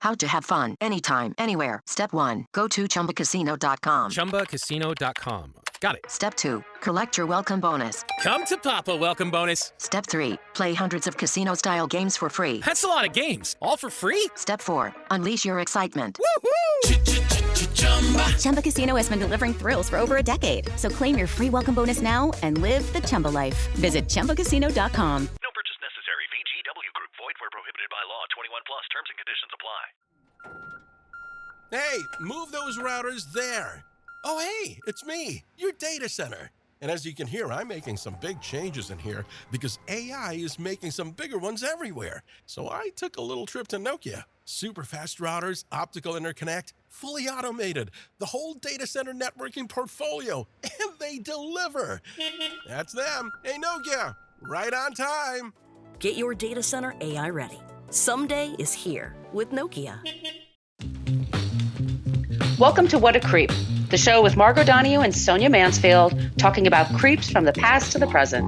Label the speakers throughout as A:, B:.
A: How to have fun anytime, anywhere. Step 1. Go to ChumbaCasino.com.
B: ChumbaCasino.com. Got it.
A: Step 2. Collect your welcome bonus.
B: Come to Papa welcome bonus.
A: Step 3. Play hundreds of casino-style games for free.
B: That's a lot of games. All for free?
A: Step 4. Unleash your excitement.
B: Woohoo!
C: Chumba Casino has been delivering thrills for over a decade. So claim your free welcome bonus now and live the Chumba life. Visit ChumbaCasino.com.
D: No purchase necessary. VGW Group. Void where prohibited by law. 21 plus. Terms and conditions apply.
E: Hey, move those routers there. Oh, hey, it's me, your data center. And as you can hear, I'm making some big changes in here because AI is making some bigger ones everywhere. So I took a little trip to Nokia. Super fast routers, optical interconnect, fully automated, the whole data center networking portfolio, and they deliver. That's them. Hey, Nokia, right on time.
F: Get your data center AI ready. Someday is here with Nokia.
G: Welcome to What a Creep, the show with Margo Donahue and Sonia Mansfield talking about creeps from the past to the present.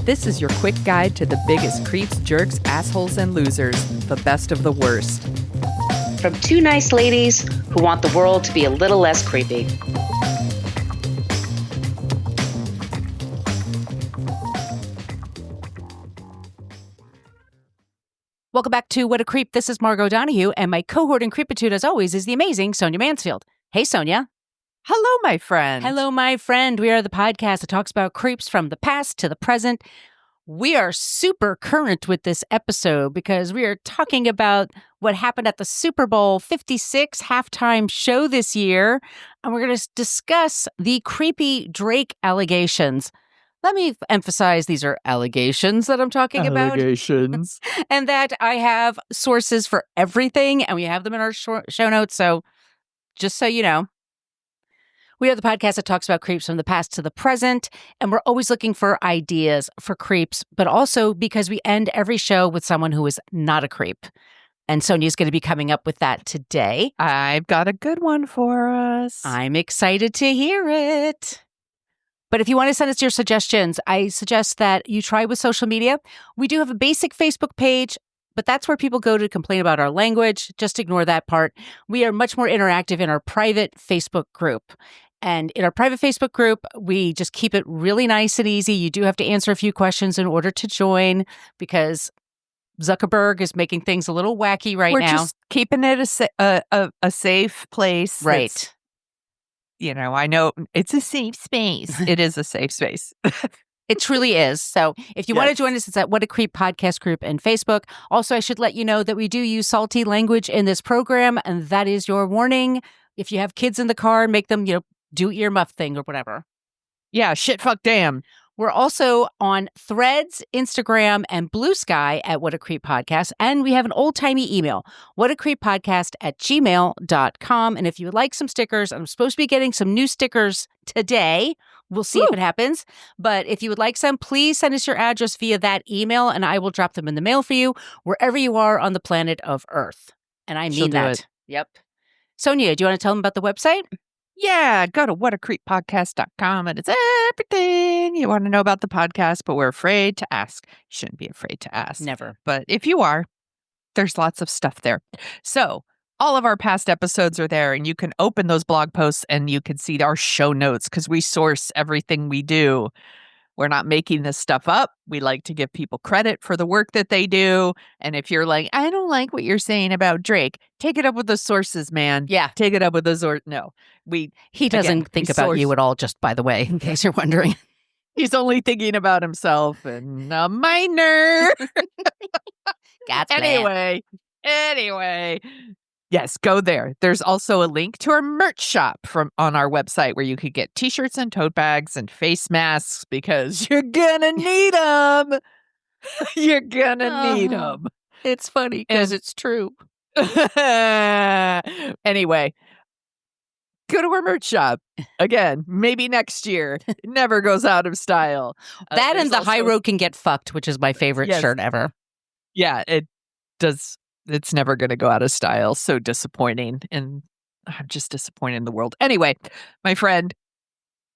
H: This is your quick guide to the biggest creeps, jerks, assholes, and losers, the best of the worst.
G: From two nice ladies who want the world to be a little less creepy.
I: Welcome back to What a Creep. This is Margo Donahue, and my cohort in creepitude, as always, is the amazing Sonia Mansfield. Hey, Sonia.
H: Hello, my friend.
I: Hello, my friend. We are the podcast that talks about creeps from the past to the present. We are super current with this episode because we are talking about what happened at the Super Bowl 56 halftime show this year, and we're going to discuss the creepy Drake allegations. Let me emphasize these are allegations that I'm talking about.
H: Allegations.
I: And that I have sources for everything, and we have them in our show notes. So just so you know, we are the podcast that talks about creeps from the past to the present, and we're always looking for ideas for creeps, but also because we end every show with someone who is not a creep. And Sonia's going to be coming up with that today.
H: I've got a good one for us.
I: I'm excited to hear it. But if you want to send us your suggestions, I suggest that you try with social media. We do have a basic Facebook page, but that's where people go to complain about our language. Just ignore that part. We are much more interactive in our private Facebook group. And in our private Facebook group, we just keep it really nice and easy. You do have to answer a few questions in order to join because Zuckerberg is making things a little wacky right now.
H: We're just keeping it a safe place.
I: Right.
H: You know, I know it's a safe space. It is a safe space.
I: It truly is. So if you want to join us, it's at What a Creep podcast group in Facebook. Also, I should let you know that we do use salty language in this program, and that is your warning. If you have kids in the car, make them, do earmuff thing or whatever.
H: Yeah, shit, fuck, damn.
I: We're also on Threads, Instagram, and Blue Sky at What a Creep Podcast. And we have an old-timey email, whatacreeppodcast@gmail.com. And if you would like some stickers, I'm supposed to be getting some new stickers today. We'll see if it happens. But if you would like some, please send us your address via that email, and I will drop them in the mail for you wherever you are on the planet of Earth. And I mean that. Yep. Sonia, do you want to tell them about the website?
H: Yeah, go to whatacreeppodcast.com and it's everything you want to know about the podcast, but we're afraid to ask. You shouldn't be afraid to ask.
I: Never.
H: But if you are, there's lots of stuff there. So all of our past episodes are there, and you can open those blog posts and you can see our show notes because we source everything we do. We're not making this stuff up. We like to give people credit for the work that they do. And if you're like, I don't like what you're saying about Drake, take it up with the sources, man.
I: Yeah.
H: Take it up with the source. No,
I: he doesn't think about you at all, just by the way, in case you're wondering.
H: He's only thinking about himself and a minor. Anyway. Yes, go there. There's also a link to our merch shop on our website where you could get t-shirts and tote bags and face masks because you're gonna need them. You're gonna need them.
I: It's funny because it's true.
H: Anyway, go to our merch shop. Again, maybe next year. It never goes out of style.
I: That and the high road can get fucked, which is my favorite shirt ever.
H: Yeah, it does. It's never going to go out of style. So disappointing. And I'm just disappointed in the world. Anyway, my friend,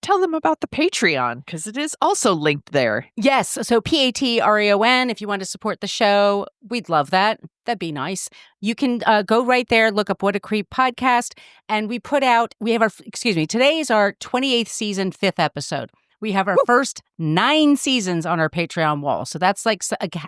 H: tell them about the Patreon because it is also linked there.
I: Yes. So Patreon, if you want to support the show, we'd love that. That'd be nice. You can go right there, look up What a Creep podcast. And today is our 28th season, 5th episode. We have our first 9 seasons on our Patreon wall. So that's like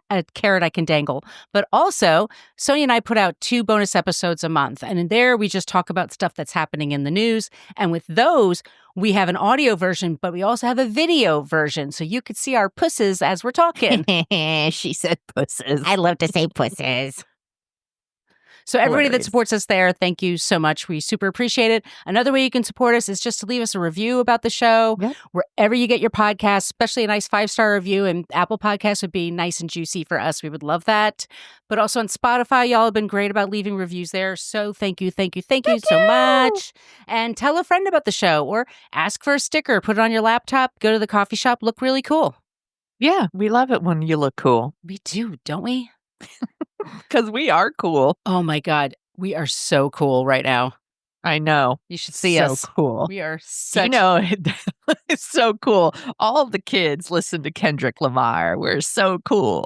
I: a carrot I can dangle. But also, Sonia and I put out 2 bonus episodes a month. And in there, we just talk about stuff that's happening in the news. And with those, we have an audio version, but we also have a video version. So you could see our pusses as we're talking.
H: She said pusses.
I: I love to say pusses. So everybody that supports us there, thank you so much. We super appreciate it. Another way you can support us is just to leave us a review about the show. Yep. Wherever you get your podcasts, especially a nice 5-star review, and Apple Podcasts would be nice and juicy for us. We would love that. But also on Spotify, y'all have been great about leaving reviews there. So thank you so much. And tell a friend about the show or ask for a sticker, put it on your laptop, go to the coffee shop, look really cool.
H: Yeah, we love it when you look cool.
I: We do, don't we?
H: Because we are cool.
I: Oh my God. We are so cool right now.
H: I know.
I: You should see us.
H: So cool.
I: We are such...
H: it's so cool. All the kids listen to Kendrick Lamar. We're so cool.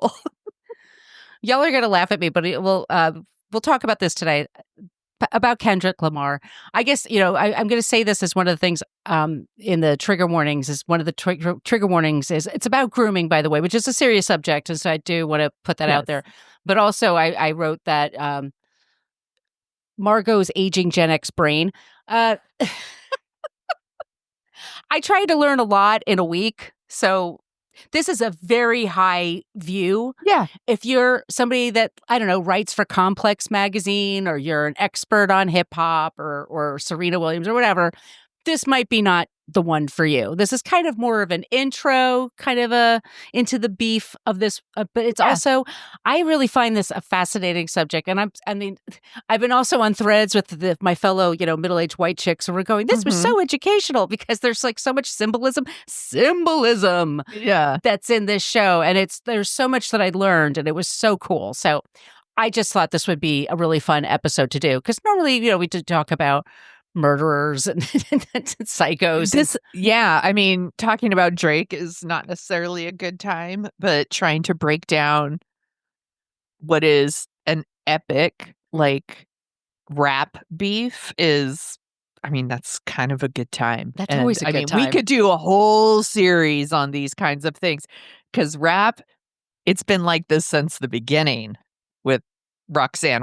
I: Y'all are going to laugh at me, but we'll talk about this today. About Kendrick Lamar. I guess, I'm going to say this as one of the things in the trigger warnings is one of the trigger warnings is it's about grooming, by the way, which is a serious subject. And so I do want to put that out there. But also I wrote that Margo's aging Gen X brain. I tried to learn a lot in a week. So this is a very high view.
H: Yeah.
I: If you're somebody that, I don't know, writes for Complex magazine or you're an expert on hip hop or Serena Williams or whatever, this might be not the one for you. This is kind of more of an intro, kind of into the beef of this. But it's also, I really find this a fascinating subject. And I've been also on threads with my fellow, middle-aged white chicks, and we're going, this was so educational because there's like so much symbolism, that's in this show. And there's so much that I learned and it was so cool. So I just thought this would be a really fun episode to do because normally, we did talk about murderers and psychos.
H: Talking about Drake is not necessarily a good time, but trying to break down what is an epic like rap beef is, that's kind of a good time.
I: That's always a good time.
H: We could do a whole series on these kinds of things because rap, it's been like this since the beginning with Roxanne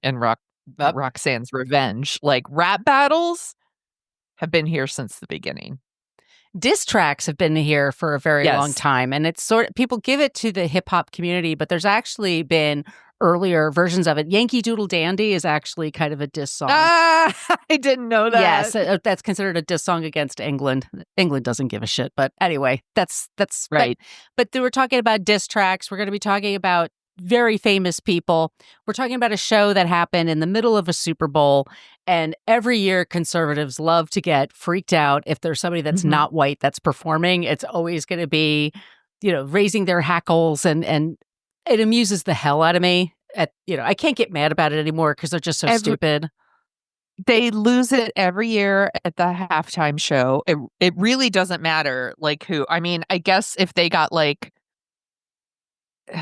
H: and Roxanne's Revenge. Like rap battles have been here since the beginning.
I: Diss tracks have been here for a very long time. And it's people give it to the hip hop community, but there's actually been earlier versions of it. Yankee Doodle Dandy is actually kind of a diss song.
H: I didn't know that.
I: Yes, that's considered a diss song against England. England doesn't give a shit. But anyway, that's
H: right.
I: But we're talking about diss tracks. We're going to be talking about very famous people. We're talking about a show that happened in the middle of a Super Bowl. And every year, conservatives love to get freaked out if there's somebody that's not white that's performing. It's always going to be, raising their hackles. And it amuses the hell out of me. I can't get mad about it anymore because they're just so stupid.
H: They lose it every year at the halftime show. It really doesn't matter like who. I guess if they got like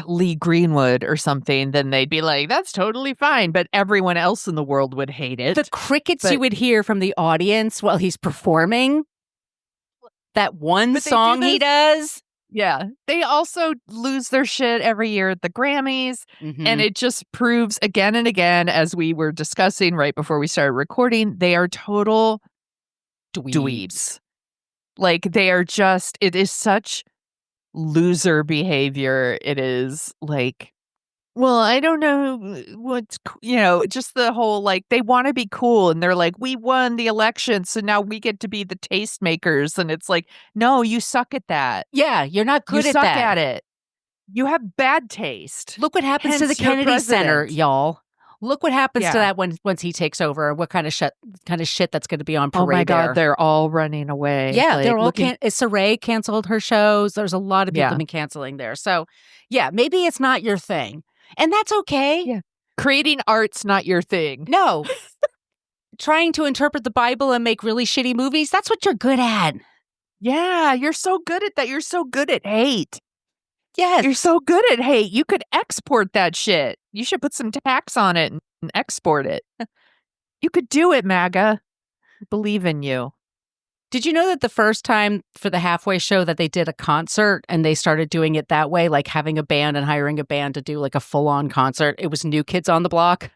H: Lee Greenwood or something, then they'd be like, that's totally fine. But everyone else in the world would hate it.
I: The crickets you would hear from the audience while he's performing. That one song he does.
H: Yeah. They also lose their shit every year at the Grammys. And it just proves again and again, as we were discussing right before we started recording, they are total dweebs. Like they are just, it is such loser behavior. It is like, well, I don't know what's, just the whole like they want to be cool and they're like, we won the election, so now we get to be the tastemakers. And it's like, no, you suck at that.
I: Yeah, you're not good
H: you
I: at
H: suck
I: that.
H: at it. You have bad taste.
I: Look what happens to the Kennedy Center, y'all. Look what happens to that once he takes over. What kind of shit that's going to be on parade?
H: Oh my God,
I: there.
H: They're all running away.
I: Yeah, they're all. Saray canceled her shows. There's a lot of people been canceling there. So, yeah, maybe it's not your thing, and that's okay.
H: Yeah, creating art's not your thing.
I: No, trying to interpret the Bible and make really shitty movies. That's what you're good at.
H: Yeah, you're so good at that. You're so good at hate.
I: Yes.
H: You're so good at hate. You could export that shit. You should put some tax on it and export it. You could do it, MAGA. Believe in you.
I: Did you know that the first time for the halfway show that they did a concert and they started doing it that way, like having a band and hiring a band to do like a full-on concert, it was New Kids on the Block?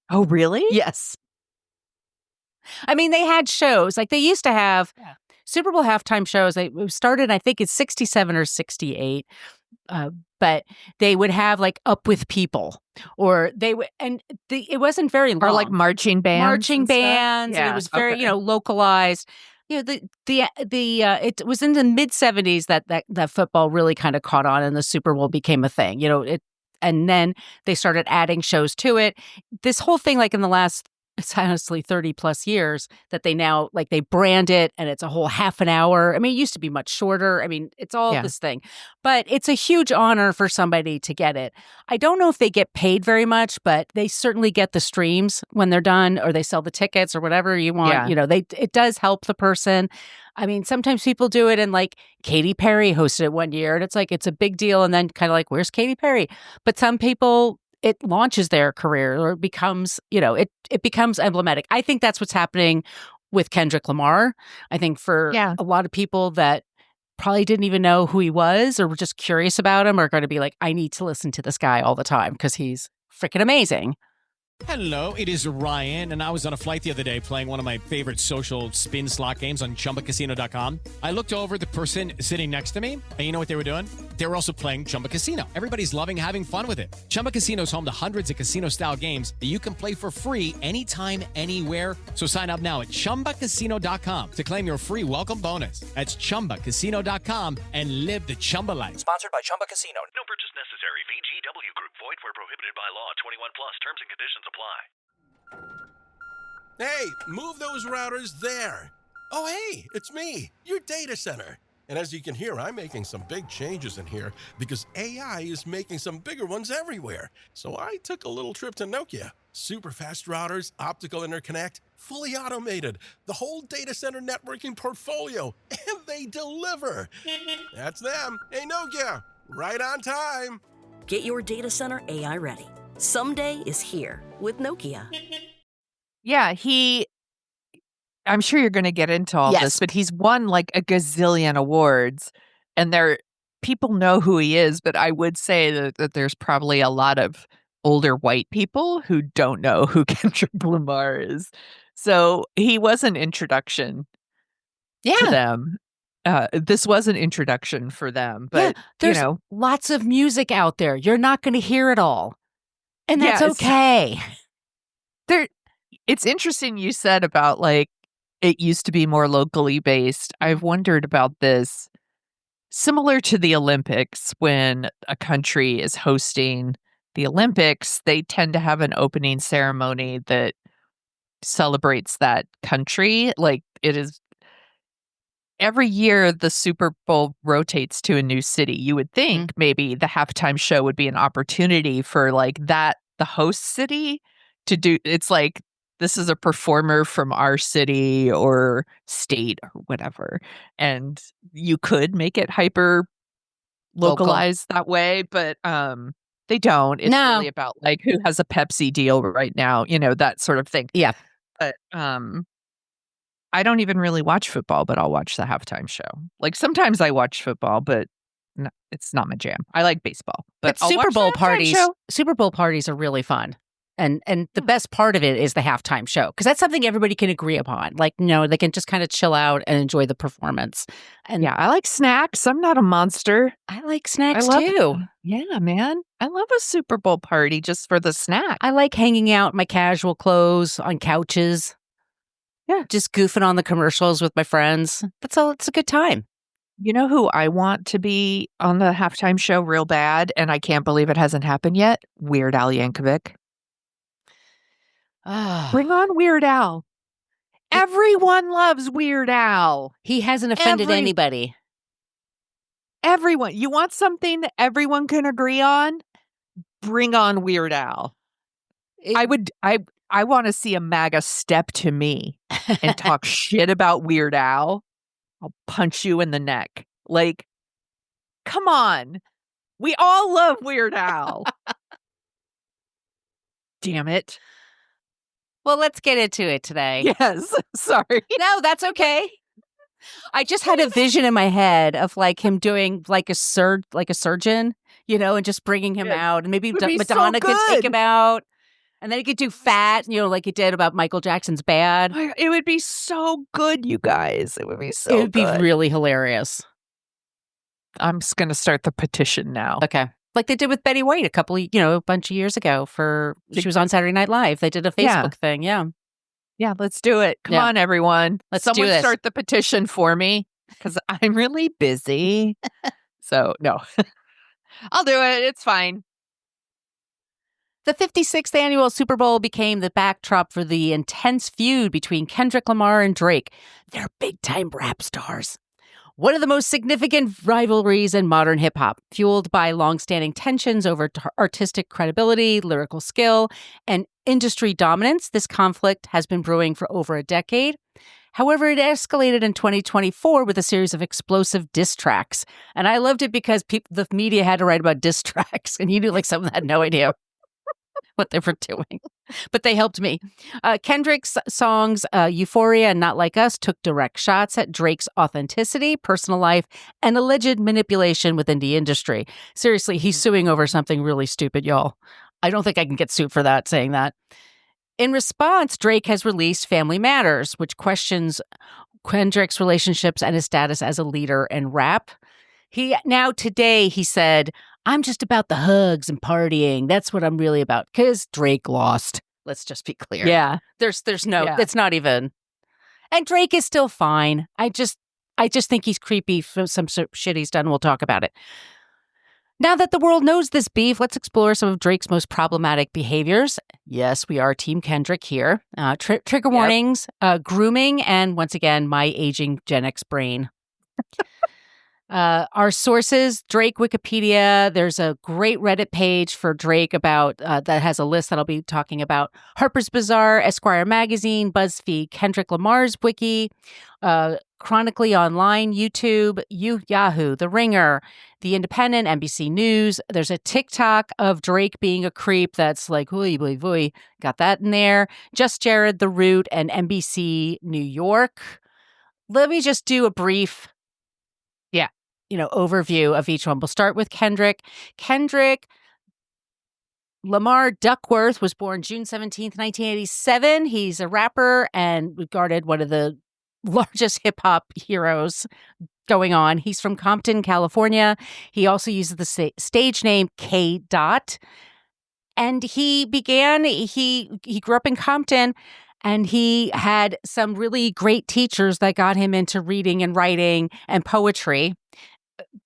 H: Oh, really?
I: Yes. I mean, they had shows. Like they used to have Super Bowl halftime shows. They started, I think, in 67 or 68. But they would have like Up With People, or they would, and it wasn't very long.
H: Or like marching bands.
I: And it was very, localized. It was in the mid 70s that football really kind of caught on and the Super Bowl became a thing. And then they started adding shows to it. This whole thing, like in the last, it's honestly 30 plus years that they now like they brand it and it's a whole half an hour. I mean, it used to be much shorter. I mean, it's all this thing, but it's a huge honor for somebody to get it. I don't know if they get paid very much, but they certainly get the streams when they're done, or they sell the tickets or whatever you want.
H: Yeah.
I: It does help the person. I mean, sometimes people do it, and like Katy Perry hosted it one year, and it's like it's a big deal, and then kind of like, where's Katy Perry? But some people, it launches their career, or it becomes, it becomes emblematic. I think that's what's happening with Kendrick Lamar. I think for a lot of people that probably didn't even know who he was or were just curious about him are going to be like, I need to listen to this guy all the time because he's freaking amazing.
J: Hello, it is Ryan, and I was on a flight the other day playing one of my favorite social spin slot games on chumbacasino.com. I looked over at the person sitting next to me, and you know what they were doing? They were also playing Chumba Casino. Everybody's loving having fun with it. Chumba Casino is home to hundreds of casino-style games that you can play for free anytime, anywhere. So sign up now at chumbacasino.com to claim your free welcome bonus. That's chumbacasino.com and live the Chumba life.
D: Sponsored by Chumba Casino. No purchase necessary. VGW Group. Void where prohibited by law. 21 plus. Terms and conditions apply.
E: Hey, move those routers there. Oh, hey, it's me, your data center. And as you can hear, I'm making some big changes in here because AI is making some bigger ones everywhere. So I took a little trip to Nokia. Super fast routers, optical interconnect, fully automated, the whole data center networking portfolio, and they deliver. That's them. Hey, Nokia, right on time.
F: Get your data center AI ready. Someday is here with Nokia.
H: Yeah, I'm sure you're going to get into all this, but he's won like a gazillion awards, and people know who he is, but I would say that there's probably a lot of older white people who don't know who Kendrick Lamar is. So he was an introduction to them. This was an introduction for them, but
I: there's lots of music out there. You're not going to hear it all, and that's okay.
H: It's interesting you said about like it used to be more locally based. I've wondered about this. Similar to the Olympics, when a country is hosting the Olympics, they tend to have an opening ceremony that celebrates that country. Like it is every year the Super Bowl rotates to a new city. You would think maybe the halftime show would be an opportunity for like the host city to do. It's like, this is a performer from our city or state or whatever. And you could make it hyper localized that way, but they don't. It's really about like who has a Pepsi deal right now, that sort of thing.
I: Yeah.
H: But I don't even really watch football, but I'll watch the halftime show. Like sometimes I watch football, but no, it's not my jam. I like baseball. But
I: Super Bowl parties are really fun. And the best part of it is the halftime show, because that's something everybody can agree upon. Like, they can just kind of chill out and enjoy the performance. And
H: I like snacks. I'm not a monster.
I: I like snacks too.
H: Yeah, man. I love a Super Bowl party just for the snack.
I: I like hanging out in my casual clothes on couches.
H: Yeah.
I: Just goofing on the commercials with my friends. That's all. It's a good time.
H: You know who I want to be on the halftime show real bad, and I can't believe it hasn't happened yet? Weird Al Yankovic. Bring on Weird Al. Everyone loves Weird Al.
I: He hasn't offended anybody.
H: Everyone. You want something that everyone can agree on? Bring on Weird Al. I want to see a MAGA step to me and talk shit about Weird Al. I'll punch you in the neck. Like, come on. We all love Weird Al. Damn it.
I: Well, let's get into it today.
H: Yes. Sorry.
I: No, that's okay. I just had a vision in my head of like him doing like a surgeon, and just bringing him out, and maybe Madonna could take him out, and then he could do Fat, like he did about Michael Jackson's Bad.
H: It would be so good, you guys. It would be so.
I: It would be really hilarious.
H: I'm just gonna start the petition now.
I: Okay, like they did with Betty White a bunch of years ago. She was on Saturday Night Live. They did a Facebook thing. Yeah.
H: Yeah, let's do it. Come on, everyone. Someone
I: do this.
H: Start the petition for me because I'm really busy. So, no. I'll do it. It's fine.
I: The 56th annual Super Bowl became the backdrop for the intense feud between Kendrick Lamar and Drake. They're big-time rap stars. One of the most significant rivalries in modern hip-hop, fueled by long-standing tensions over artistic credibility, lyrical skill, and industry dominance. This conflict has been brewing for over a decade. However, it escalated in 2024 with a series of explosive diss tracks. And I loved it because the media had to write about diss tracks, and you knew like someone had no idea what they were doing. But they helped me. Kendrick's songs Euphoria and Not Like Us took direct shots at Drake's authenticity, personal life, and alleged manipulation within the industry. Seriously, he's suing over something really stupid, y'all. I don't think I can get sued for that, saying that. In response, Drake has released Family Matters, which questions Kendrick's relationships and his status as a leader in rap. Today, he said, I'm just about the hugs and partying. That's what I'm really about. Because Drake lost. Let's just be clear.
H: Yeah.
I: There's no, it's not even. And Drake is still fine. I just think he's creepy for some shit he's done. We'll talk about it. Now that the world knows this beef, let's explore some of Drake's most problematic behaviors. Yes, we are Team Kendrick here. Trigger warnings, grooming, and once again, my aging Gen X brain. Our sources, Drake Wikipedia. There's a great Reddit page for Drake about that has a list that I'll be talking about. Harper's Bazaar, Esquire Magazine, BuzzFeed, Kendrick Lamar's wiki, Chronically Online, YouTube, Yahoo, The Ringer, The Independent, NBC News. There's a TikTok of Drake being a creep that's like, "Oy, boy, boy." Got that in there. Just Jared, The Root, and NBC New York. Let me just do a brief overview of each one. We'll start with Kendrick. Kendrick Lamar Duckworth was born June 17th, 1987. He's a rapper and regarded one of the largest hip-hop heroes going on. He's from Compton, California. He also uses the stage name K. Dot. And he grew up in Compton, and he had some really great teachers that got him into reading and writing and poetry.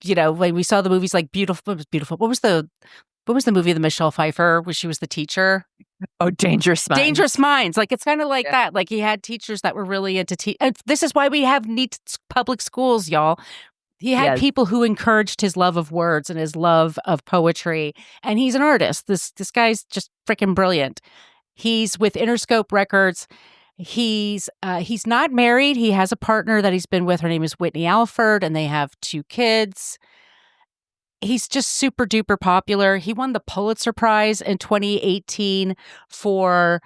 I: When we saw the movies like Beautiful. What was the movie of Michelle Pfeiffer where she was the teacher?
H: Oh, Dangerous Minds.
I: Dangerous Minds. Like, it's kind of like that. Like, he had teachers that were really into and this is why we have neat public schools, y'all. He had people who encouraged his love of words and his love of poetry. And he's an artist. This guy's just freaking brilliant. He's with Interscope Records. He's not married. He has a partner that he's been with. Her name is Whitney Alford, and they have 2 kids. He's just super duper popular. He won the Pulitzer Prize in 2018 for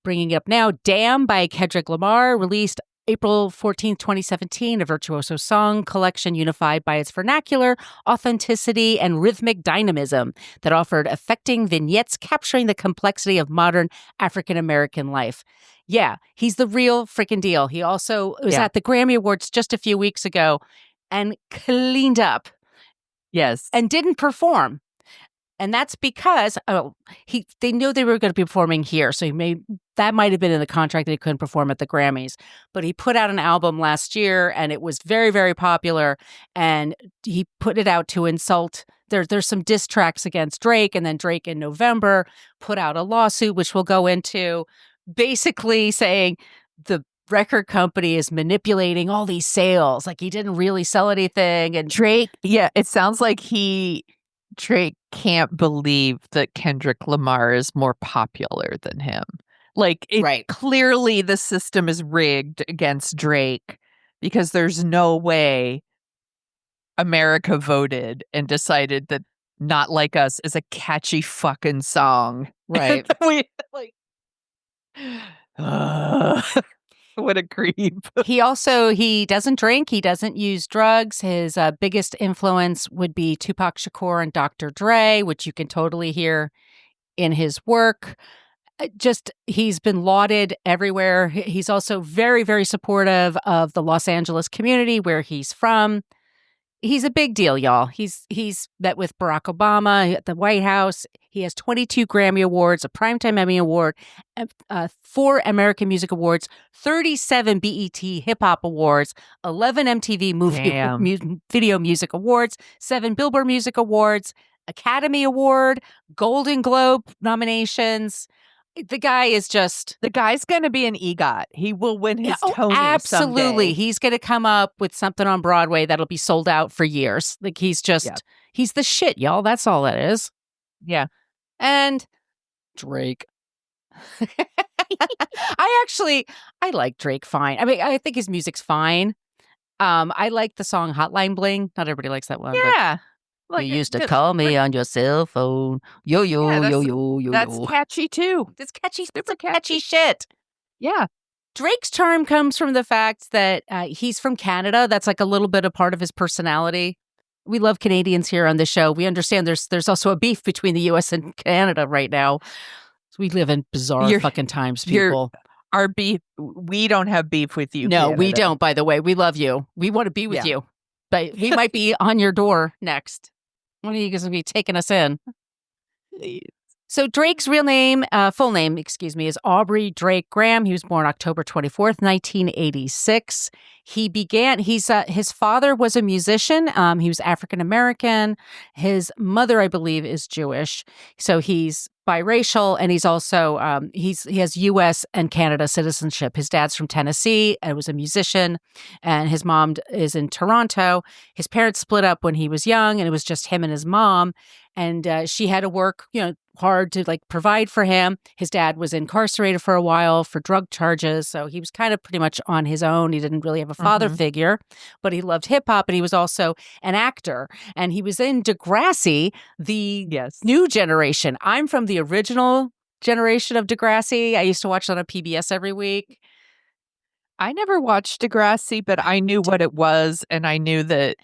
I: bringing it up now. Damn by Kendrick Lamar, released April 14th, 2017, a virtuoso song collection unified by its vernacular, authenticity, and rhythmic dynamism that offered affecting vignettes capturing the complexity of modern African-American life. Yeah, he's the real freaking deal. He also was at the Grammy Awards just a few weeks ago and cleaned up.
H: Yes.
I: And didn't perform. And that's because they knew they were going to be performing here. So that might have been in the contract that he couldn't perform at the Grammys. But he put out an album last year and it was very, very popular. And he put it out to insult. There's some diss tracks against Drake. And then Drake in November put out a lawsuit, which we'll go into, basically saying the record company is manipulating all these sales. Like, he didn't really sell anything. And
H: Drake, it sounds like Drake can't believe that Kendrick Lamar is more popular than him. Like, clearly the system is rigged against Drake because there's no way America voted and decided that Not Like Us is a catchy fucking song.
I: Right.
H: We like what a creep.
I: He doesn't drink. He doesn't use drugs. His biggest influence would be Tupac Shakur and Dr. Dre, which you can totally hear in his work. He's been lauded everywhere. He's also very, very supportive of the Los Angeles community where he's from. He's a big deal, y'all. He's met with Barack Obama at the White House. He has 22 Grammy Awards, a Primetime Emmy Award, 4 American Music Awards, 37 BET Hip Hop Awards, 11 MTV Video Music Awards, 7 Billboard Music Awards, Academy Award, Golden Globe nominations. The guy is just...
H: The guy's going to be an EGOT. He will win his Tony
I: absolutely.
H: someday.
I: He's going to come up with something on Broadway that'll be sold out for years. Like, he's just... He's the shit, y'all. That's all that is.
H: Yeah.
I: And Drake. I like Drake fine. I mean, I think his music's fine. I like the song Hotline Bling. Not everybody likes that one.
H: Yeah.
I: Like, you used to call me on your cell phone. Yo.
H: That's catchy too.
I: It's catchy. It's a catchy shit.
H: Yeah.
I: Drake's charm comes from the fact that he's from Canada. That's like a little bit a part of his personality. We love Canadians here on the show. We understand there's also a beef between the U.S. and Canada right now. So we live in bizarre fucking times, people.
H: Our beef, we don't have beef with you.
I: No,
H: Canada.
I: we don't, by the way. We love you. We want to be with you. But we might be on your door next. When are you going to be taking us in?
H: Please.
I: So Drake's full name, is Aubrey Drake Graham. He was born October 24th, 1986. His father was a musician. He was African-American. His mother, I believe, is Jewish. So he's biracial, and he's also, he has U.S. and Canada citizenship. His dad's from Tennessee and was a musician, and his mom is in Toronto. His parents split up when he was young, and it was just him and his mom. And she had to work, hard to provide for him. His dad was incarcerated for a while for drug charges. So he was kind of pretty much on his own. He didn't really have a father figure, but he loved hip hop, and he was also an actor. And he was in Degrassi, the new generation. I'm from the original generation of Degrassi. I used to watch that on PBS every week.
H: I never watched Degrassi, but I knew what it was, and I knew that.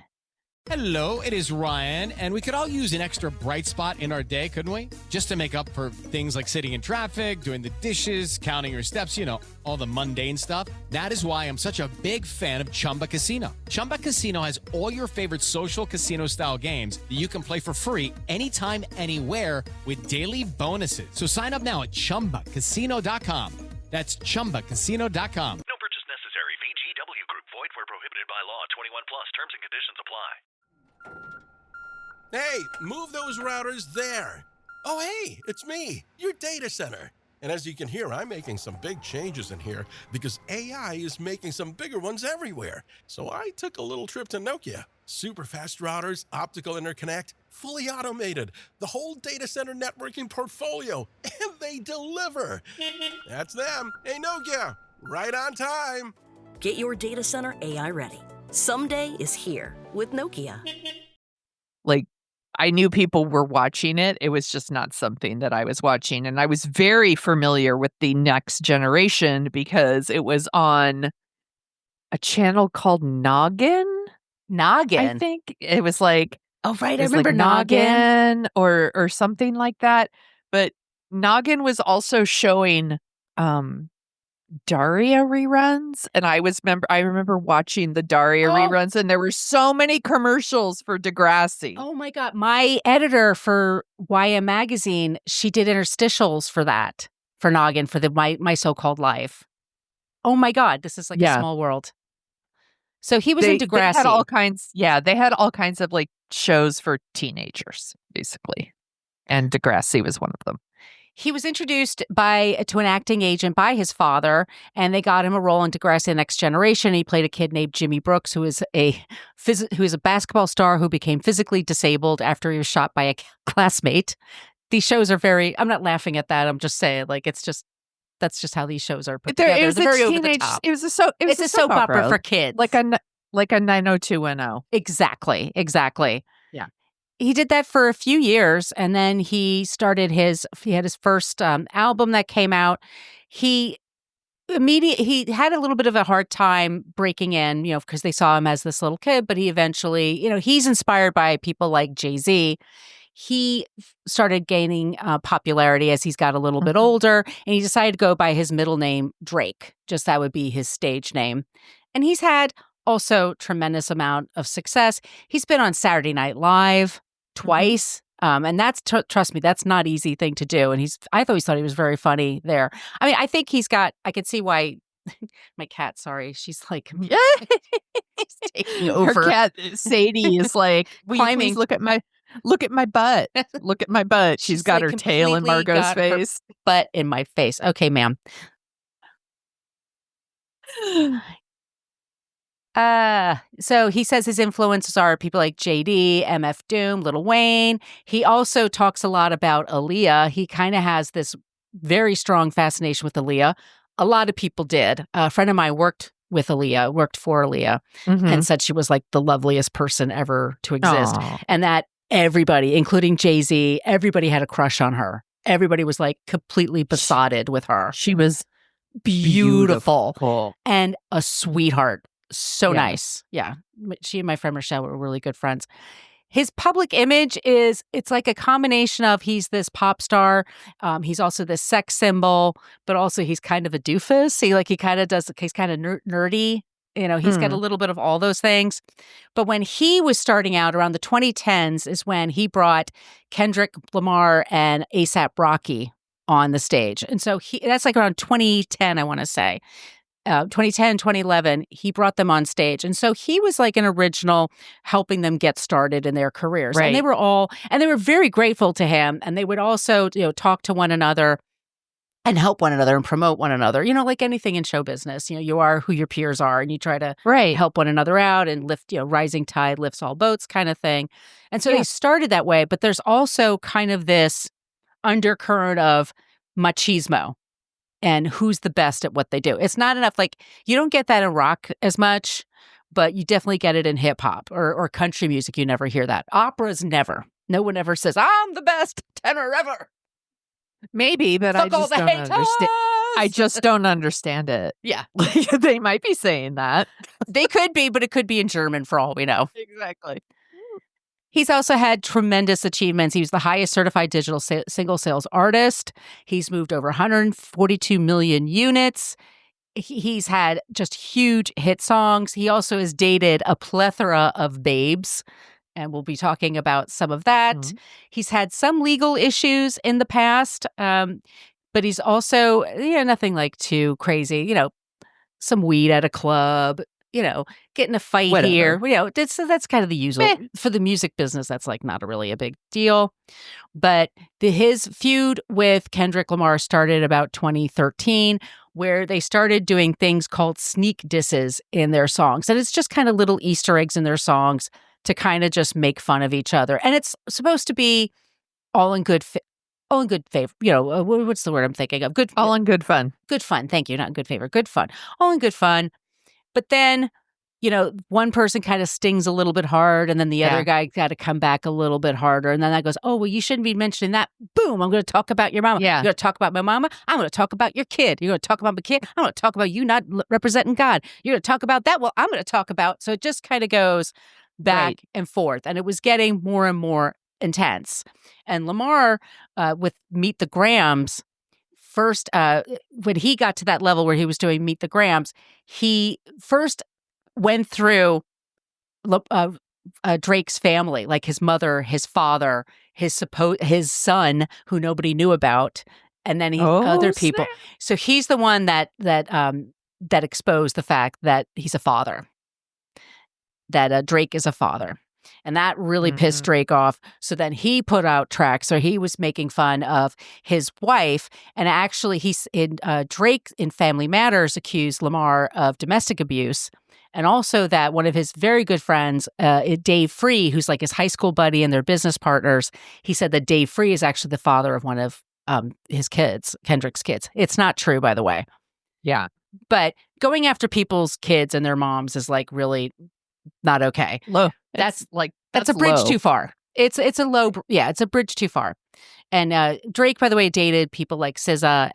J: Hello, it is Ryan, and we could all use an extra bright spot in our day, couldn't we? Just to make up for things like sitting in traffic, doing the dishes, counting your steps, all the mundane stuff. That is why I'm such a big fan of Chumba Casino. Chumba Casino has all your favorite social casino-style games that you can play for free anytime, anywhere with daily bonuses. So sign up now at ChumbaCasino.com. That's ChumbaCasino.com.
D: No purchase necessary. VGW Group. Void where prohibited by law. 21 plus. Terms and conditions apply.
E: Hey, move those routers there. Oh, hey, it's me, your data center. And as you can hear, I'm making some big changes in here because AI is making some bigger ones everywhere. So I took a little trip to Nokia. Super fast routers, optical interconnect, fully automated, the whole data center networking portfolio, and they deliver. That's them. Hey, Nokia, right on time.
F: Get your data center AI ready. Someday is here with Nokia.
H: I knew people were watching it. It was just not something that I was watching. And I was very familiar with the Next Generation because it was on a channel called Noggin. I think it was
I: oh, right. I remember Noggin
H: or something like that. But Noggin was also showing Daria reruns, and I remember watching the Daria reruns, and there were so many commercials for Degrassi.
I: Oh my God. My editor for YM Magazine, she did interstitials for that, for Noggin, for the My So-Called Life. Oh my God. This is a small world. So he was in Degrassi.
H: They had all kinds, they had all kinds of shows for teenagers, basically. And Degrassi was one of them.
I: He was introduced to an acting agent by his father, and they got him a role in Degrassi: The Next Generation. He played a kid named Jimmy Brooks, who is a basketball star who became physically disabled after he was shot by a classmate. These shows are I'm not laughing at that. I'm just saying, it's just That's just how these shows are put
H: It
I: together.
H: was
I: They're
H: a
I: very over the
H: teenage.
I: top.
H: It was
I: It's a soap opera for kids.
H: like a 90210.
I: Exactly.
H: Yeah.
I: He did that for a few years, and then he had his first album that came out. He had a little bit of a hard time breaking in, because they saw him as this little kid, but he eventually, he's inspired by people like Jay-Z. He started gaining popularity as he's got a little bit older, and he decided to go by his middle name, Drake. Just that would be his stage name. And he's had also tremendous amount of success. He's been on Saturday Night Live twice. And that's, trust me, that's not easy thing to do. And I always thought he was very funny there. I mean, I think I could see why my cat, sorry, she's like, she's taking over.
H: Her cat, Sadie, is like,
I: climbing.
H: Look at my butt. Look at my butt. She's got
I: like
H: her tail in
I: completely
H: Margot's
I: got her
H: face.
I: butt in my face. Okay, ma'am. So he says his influences are people like JD, MF Doom, Lil Wayne. He also talks a lot about Aaliyah. He kind of has this very strong fascination with Aaliyah. A lot of people did. A friend of mine worked for Aaliyah, and said she was like the loveliest person ever to exist.
H: Aww.
I: And that everybody, including Jay-Z, everybody had a crush on her. Everybody was like completely besotted with her.
H: She was
I: beautiful and a sweetheart. So
H: Yeah.
I: nice. Yeah. She and my friend Michelle were really good friends. His public image it's like a combination of he's this pop star. He's also this sex symbol, but also he's kind of a doofus. He's kind of nerdy. He's got a little bit of all those things. But when he was starting out around the 2010s is when he brought Kendrick Lamar and A$AP Rocky on the stage. And so that's like around 2010, I want to say. 2010, 2011, he brought them on stage. And so he was like an original helping them get started in their careers.
H: Right.
I: And they were very grateful to him. And they would also, talk to one another and help one another and promote one another. Like anything in show business, you are who your peers are and you try to help one another out and lift, rising tide lifts all boats kind of thing. And so they started that way. But there's also kind of this undercurrent of machismo. And who's the best at what they do. It's not enough. Like, you don't get that in rock as much, but you definitely get it in hip hop or country music. You never hear that. Operas, never. No one ever says, I'm the best tenor ever.
H: Maybe, but I just don't understand. I just don't understand it.
I: Yeah.
H: They might be saying that.
I: They could be, but it could be in German for all we know.
H: Exactly.
I: He's also had tremendous achievements. He was the highest certified digital single sales artist. He's moved over 142 million units. He's had just huge hit songs. He also has dated a plethora of babes, and we'll be talking about some of that. Mm-hmm. He's had some legal issues in the past, but he's also, nothing like too crazy, some weed at a club, getting a fight here. That's kind of the usual. For the music business, that's like not really a big deal. But his feud with Kendrick Lamar started about 2013, where they started doing things called sneak disses in their songs. And it's just kind of little Easter eggs in their songs to kind of just make fun of each other. And it's supposed to be all in good favor. What's the word I'm thinking of?
H: All in good fun.
I: Good fun. Thank you. Not in good favor. Good fun. All in good fun. But then, one person kind of stings a little bit hard, and then the other guy got to come back a little bit harder. And then that goes, oh, well, you shouldn't be mentioning that. Boom, I'm going to talk about your mama.
H: Yeah.
I: You're going to talk about my mama. I'm going to talk about your kid. You're going to talk about my kid. I'm going to talk about you not representing God. You're going to talk about that. Well, I'm going to talk about. So it just kind of goes back and forth. And it was getting more and more intense. And Lamar, with Meet the Grams, first, when he got to that level where he was doing Meet the Grams, he first went through Drake's family, like his mother, his father, his son, who nobody knew about, and then other people.
H: Snap.
I: So he's the one that exposed the fact that he's a father, that Drake is a father. And that really pissed Drake off. So then he put out tracks, or he was making fun of his wife. And actually, Drake in Family Matters accused Lamar of domestic abuse. And also that one of his very good friends, Dave Free, who's like his high school buddy and their business partners, he said that Dave Free is actually the father of one of his kids, Kendrick's kids. It's not true, by the way.
H: Yeah.
I: But going after people's kids and their moms is like really not okay.
H: Low.
I: That's
H: That's
I: a bridge
H: low.
I: too far. It's a low. Yeah, it's a bridge too far. And Drake, by the way, dated people like SZA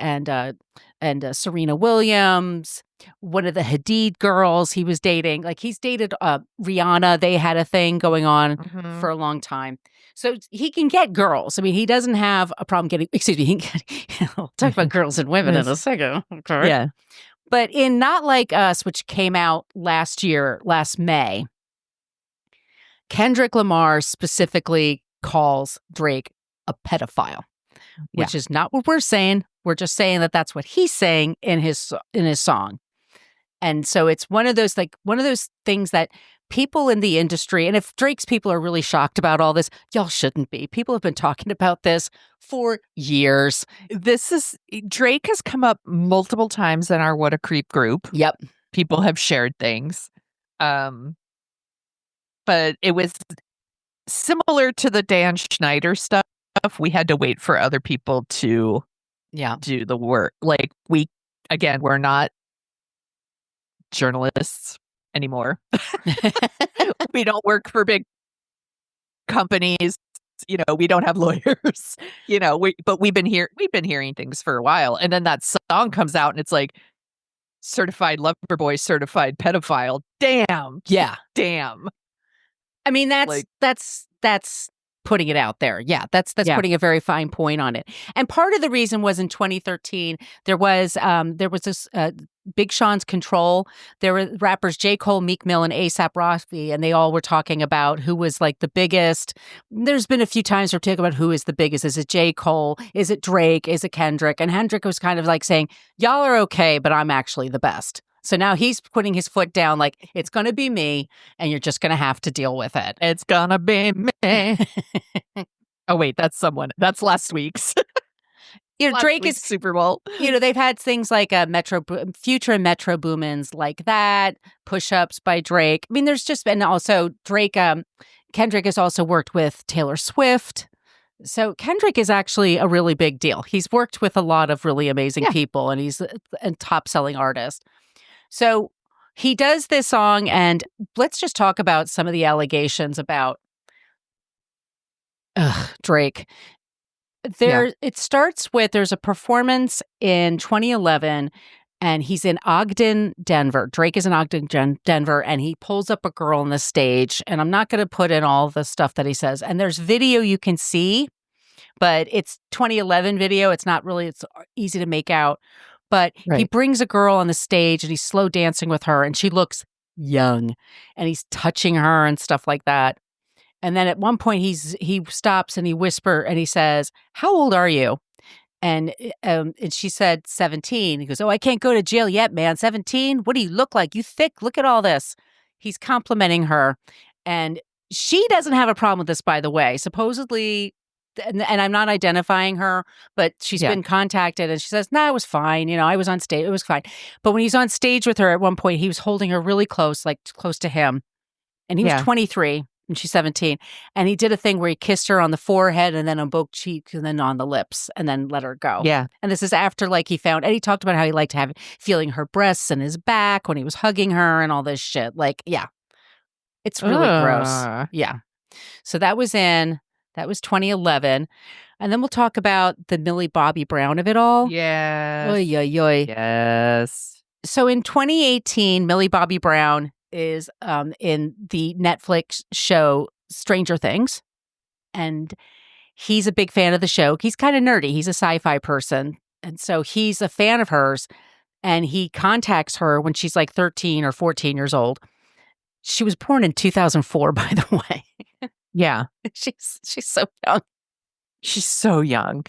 I: and Serena Williams, one of the Hadid girls he was dating. Like he's dated Rihanna. They had a thing going on for a long time. So he can get girls. I mean, he doesn't have a problem getting, excuse me, we'll talk about girls and women in a second. Okay.
H: Yeah.
I: But in Not Like Us, which came out last May, Kendrick Lamar specifically calls Drake a pedophile, which is not what we're saying. We're just saying that that's what he's saying in his song. And so it's one of those things that people in the industry, and if Drake's people are really shocked about all this, y'all shouldn't be. People have been talking about this for years.
H: Drake has come up multiple times in our What a Creep group.
I: Yep.
H: People have shared things. But it was similar to the Dan Schneider stuff. We had to wait for other people to do the work. Like we're not journalists anymore. We don't work for big companies. You know, we don't have lawyers. You know, but we've been hearing things for a while. And then that song comes out and it's like certified lover boy, certified pedophile. Damn.
I: Yeah.
H: Damn.
I: I mean, that's putting it out there. Yeah, that's putting a very fine point on it. And part of the reason was in 2013 there was this Big Sean's Control. There were rappers J. Cole, Meek Mill, and A$AP Rocky, and they all were talking about who was like the biggest. There's been a few times we're talking about who is the biggest. Is it J. Cole? Is it Drake? Is it Kendrick? And Kendrick was kind of like saying, y'all are okay, but I'm actually the best. So now he's putting his foot down like, it's going to be me, and you're just going to have to deal with it.
H: It's going to be me. Oh, wait, that's last week's.
I: Drake is
H: Super Bowl.
I: They've had things like Future and Metro Boomins like that, Push-Ups by Drake. I mean, there's just been also Drake, Kendrick has also worked with Taylor Swift. So Kendrick is actually a really big deal. He's worked with a lot of really amazing people, and he's a top-selling artist. So he does this song, and let's just talk about some of the allegations about Drake. It starts with there's a performance in 2011, and he's in Ogden, Denver. Drake is in Ogden, Denver, and he pulls up a girl on the stage. And I'm not going to put in all the stuff that he says. And there's video you can see, but it's 2011 video. It's easy to make out. But he brings a girl on the stage and he's slow dancing with her and she looks young and he's touching her and stuff like that. And then at one point he stops and he says, "How old are you?" And she said 17. He goes, "Oh, I can't go to jail yet, man. 17? What do you look like? You thick. Look at all this." He's complimenting her. And she doesn't have a problem with this, by the way. Supposedly, and I'm not identifying her, but she's been contacted and she says, "No, it was fine. I was on stage. It was fine." But when he's on stage with her at one point, he was holding her really close, like close to him. And he was 23 and she's 17. And he did a thing where he kissed her on the forehead and then on both cheeks and then on the lips and then let her go.
H: Yeah.
I: And this is after and he talked about how he liked feeling her breasts and his back when he was hugging her and all this shit. Like, yeah, it's really gross. Yeah. So that was 2011. And then we'll talk about the Millie Bobby Brown of it all.
H: Yes.
I: Oy, oy, oy.
H: Yes.
I: So in 2018, Millie Bobby Brown is in the Netflix show Stranger Things. And he's a big fan of the show. He's kind of nerdy. He's a sci-fi person. And so he's a fan of hers. And he contacts her when she's like 13 or 14 years old. She was born in 2004, by the way.
H: Yeah.
I: She's so young.
H: She's so young.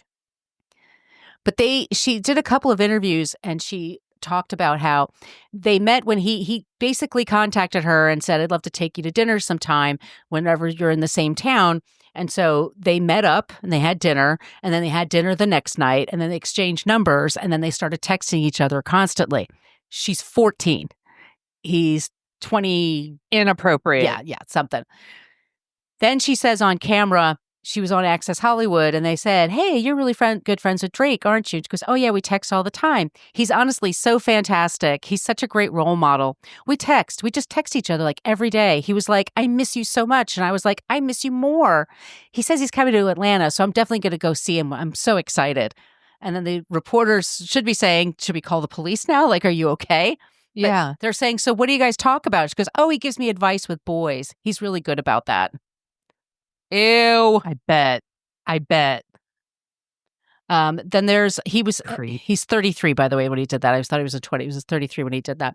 I: But she did a couple of interviews and she talked about how they met when he basically contacted her and said, "I'd love to take you to dinner sometime whenever you're in the same town." And so they met up and they had dinner, and then they had dinner the next night, and then they exchanged numbers, and then they started texting each other constantly. She's 14. He's 20.
H: Inappropriate.
I: Yeah, something. Then she says on camera, she was on Access Hollywood and they said, hey, you're really good friends with Drake, aren't you? She goes, oh, yeah, we text all the time. He's honestly so fantastic. He's such a great role model. We just text each other like every day. He was like, I miss you so much. And I was like, I miss you more. He says he's coming to Atlanta, so I'm definitely going to go see him. I'm so excited. And then the reporters should be saying, should we call the police now? Like, are you okay?
H: Yeah.
I: But they're saying, so what do you guys talk about? She goes, oh, he gives me advice with boys. He's really good about that. Ew.
H: I bet.
I: Then he's 33, by the way, when he did that. I thought he was a 20. He was 33 when he did that.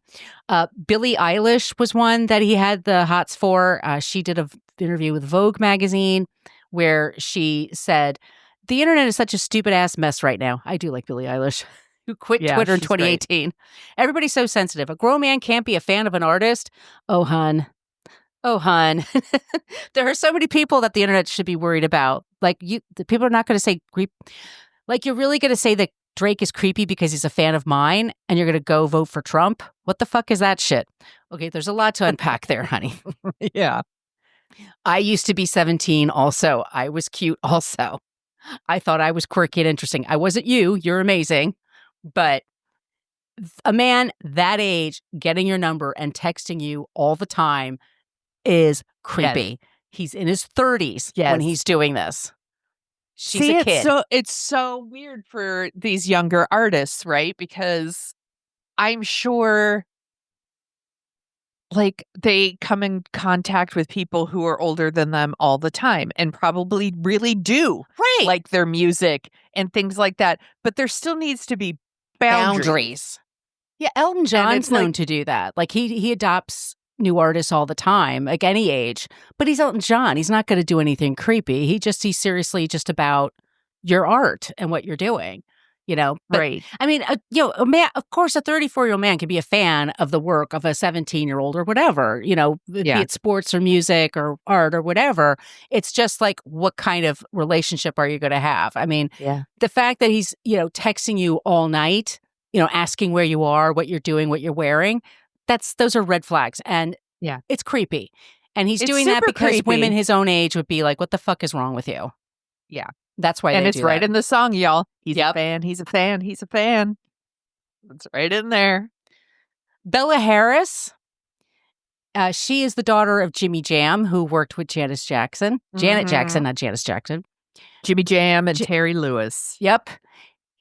I: Billie Eilish was one that he had the hots for. She did an interview with Vogue magazine where she said, the internet is such a stupid ass mess right now. I do like Billie Eilish, who quit Twitter in 2018. Great. Everybody's so sensitive. A grown man can't be a fan of an artist. Oh, hun. There are so many people that the internet should be worried about. Like the people are not going to say creep. Like you're really going to say that Drake is creepy because he's a fan of mine and you're going to go vote for Trump? What the fuck is that shit? Okay, there's a lot to unpack there, honey.
H: Yeah.
I: I used to be 17 also. I was cute also. I thought I was quirky and interesting. I wasn't you. You're amazing. But a man that age getting your number and texting you all the time is creepy. Yes. He's in his 30s when he's doing this. She's a kid.
H: It's so weird for these younger artists, right? Because I'm sure like they come in contact with people who are older than them all the time and probably really do like their music and things like that. But there still needs to be boundaries.
I: Yeah, Elton John's known to do that. Like he adopts new artists all the time, like any age. But he's Elton John. He's not going to do anything creepy. He's seriously just about your art and what you're doing. You know, but, right? I mean, a man. Of course, a 34-year-old man can be a fan of the work of a 17-year-old or whatever. You know, be it sports or music or art or whatever. It's just like, what kind of relationship are you going to have? I mean, the fact that he's texting you all night, asking where you are, what you're doing, what you're wearing. Those are red flags, and it's creepy. And he's doing that because women his own age would be like, "What the fuck is wrong with you?"
H: Yeah,
I: that's why.
H: And
I: it's
H: right in the song, y'all. He's a fan. He's a fan. He's a fan. It's right in there.
I: Bella Harris. She is the daughter of Jimmy Jam, who worked with Janet Jackson, not Janice Jackson.
H: Jimmy Jam and Terry Lewis.
I: Yep.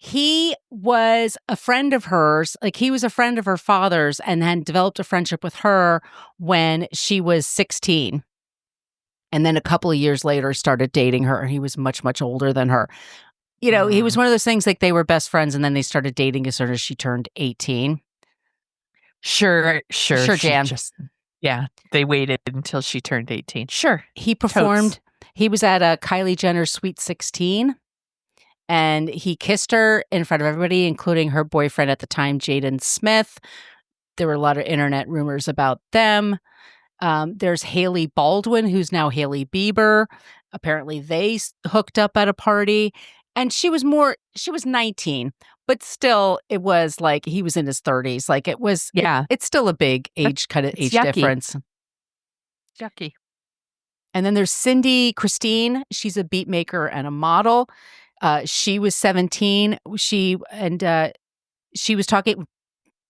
I: He was a friend of hers, like he was a friend of her father's and then developed a friendship with her when she was 16. And then a couple of years later started dating her. He was much, much older than her. He was one of those things like they were best friends and then they started dating as soon as she turned 18.
H: Sure,
I: Jan.
H: They waited until she turned 18. Sure.
I: He performed. He was at a Kylie Jenner Sweet 16. And he kissed her in front of everybody, including her boyfriend at the time, Jaden Smith. There were a lot of internet rumors about them. There's Hailey Baldwin, who's now Hailey Bieber. Apparently they hooked up at a party. And she was 19. But still, it was like he was in his 30s. Like it was, it's still a big age difference.
H: Yucky.
I: And then there's Cindy Christine. She's a beat maker and a model. She was 17. She was talking.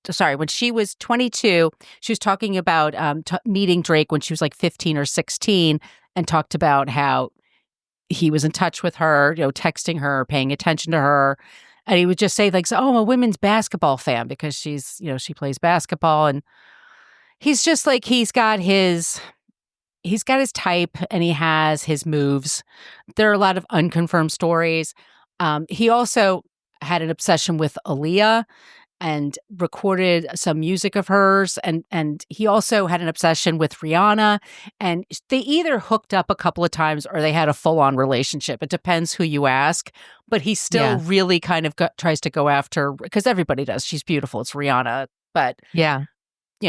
I: Sorry, when she was 22, she was talking about meeting Drake when she was like 15 or 16, and talked about how he was in touch with her, texting her, paying attention to her, and he would just say like, "Oh, I'm a women's basketball fan because she's, she plays basketball," and he's just like he's got his type and he has his moves. There are a lot of unconfirmed stories. He also had an obsession with Aaliyah and recorded some music of hers. And he also had an obsession with Rihanna. And they either hooked up a couple of times or they had a full-on relationship. It depends who you ask. But he still really kind of tries to go after, because everybody does. She's beautiful. It's Rihanna. But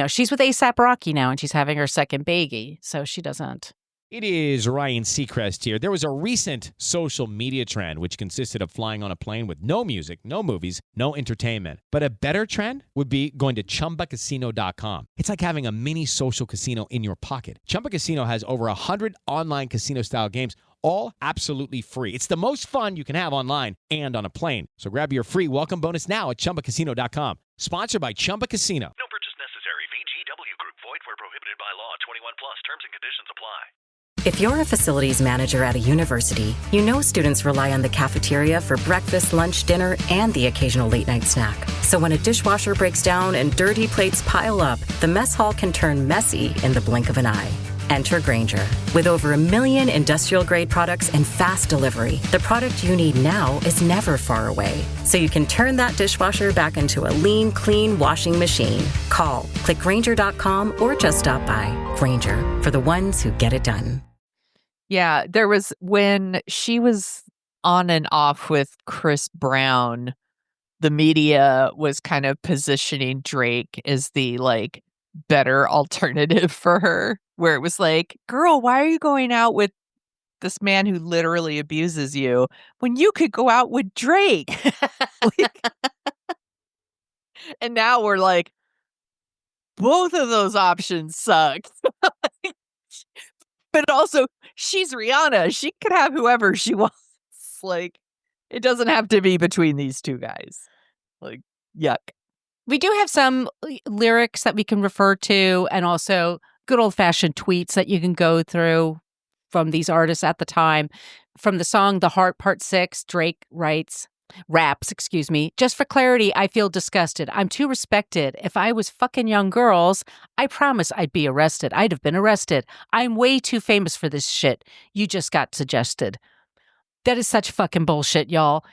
I: she's with A$AP Rocky now and she's having her second baby. So she doesn't.
J: It is Ryan Seacrest here. There was a recent social media trend which consisted of flying on a plane with no music, no movies, no entertainment. But a better trend would be going to ChumbaCasino.com. It's like having a mini social casino in your pocket. Chumba Casino has over 100 online casino-style games, all absolutely free. It's the most fun you can have online and on a plane. So grab your free welcome bonus now at ChumbaCasino.com. Sponsored by Chumba Casino.
D: No purchase necessary. VGW Group. Void where prohibited by law. 21 plus. Terms and conditions apply.
A: If you're a facilities manager at a university, you know students rely on the cafeteria for breakfast, lunch, dinner, and the occasional late-night snack. So when a dishwasher breaks down and dirty plates pile up, the mess hall can turn messy in the blink of an eye. Enter Grainger. With over 1 million industrial-grade products and fast delivery, the product you need now is never far away. So you can turn that dishwasher back into a lean, clean washing machine. Call, click Grainger.com, or just stop by. Grainger, for the ones who get it done.
H: Yeah, there was when she was on and off with Chris Brown, the media was kind of positioning Drake as the like better alternative for her, where it was like, girl, why are you going out with this man who literally abuses you when you could go out with Drake? Like, and now we're like, both of those options suck. But also, she's Rihanna. She could have whoever she wants. Like, it doesn't have to be between these two guys. Like, yuck.
I: We do have some lyrics that we can refer to, and also good old-fashioned tweets that you can go through from these artists at the time. From the song The Heart Part 6, Drake raps, just for clarity, I feel disgusted. I'm too respected. If I was fucking young girls, I promise I'd be arrested. I'd have been arrested. I'm way too famous for this shit. You just got suggested. That is such fucking bullshit, y'all.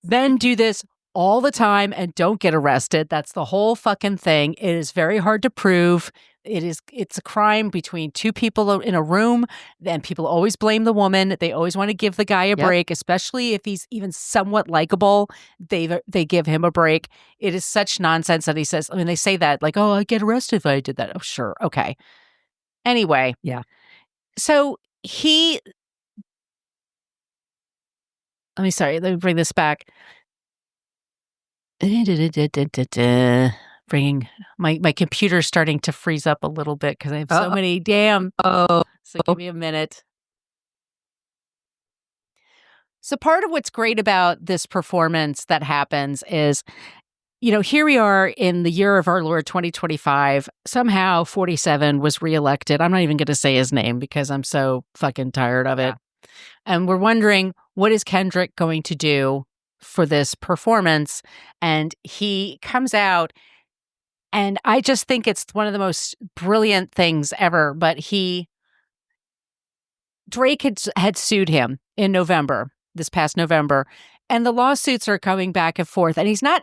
I: Then do this all the time and don't get arrested. That's the whole fucking thing. It is very hard to prove. It's a crime between two people in a room, and people always blame the woman. They always want to give the guy a break, especially if he's even somewhat likable. They give him a break. It is such nonsense that he says. I mean, they say that like, "Oh, I'd get arrested if I did that." Oh, sure, okay. Anyway,
H: yeah.
I: So let me bring this back. Bringing my computer's starting to freeze up a little bit because I have so many damn. So give me a minute. So part of what's great about this performance that happens is, here we are in the year of our Lord 2025. Somehow 47 was reelected. I'm not even going to say his name because I'm so fucking tired of it. And we're wondering, what is Kendrick going to do for this performance? And he comes out, and I just think it's one of the most brilliant things ever. But Drake had sued him in November, this past November, and the lawsuits are coming back and forth. And he's not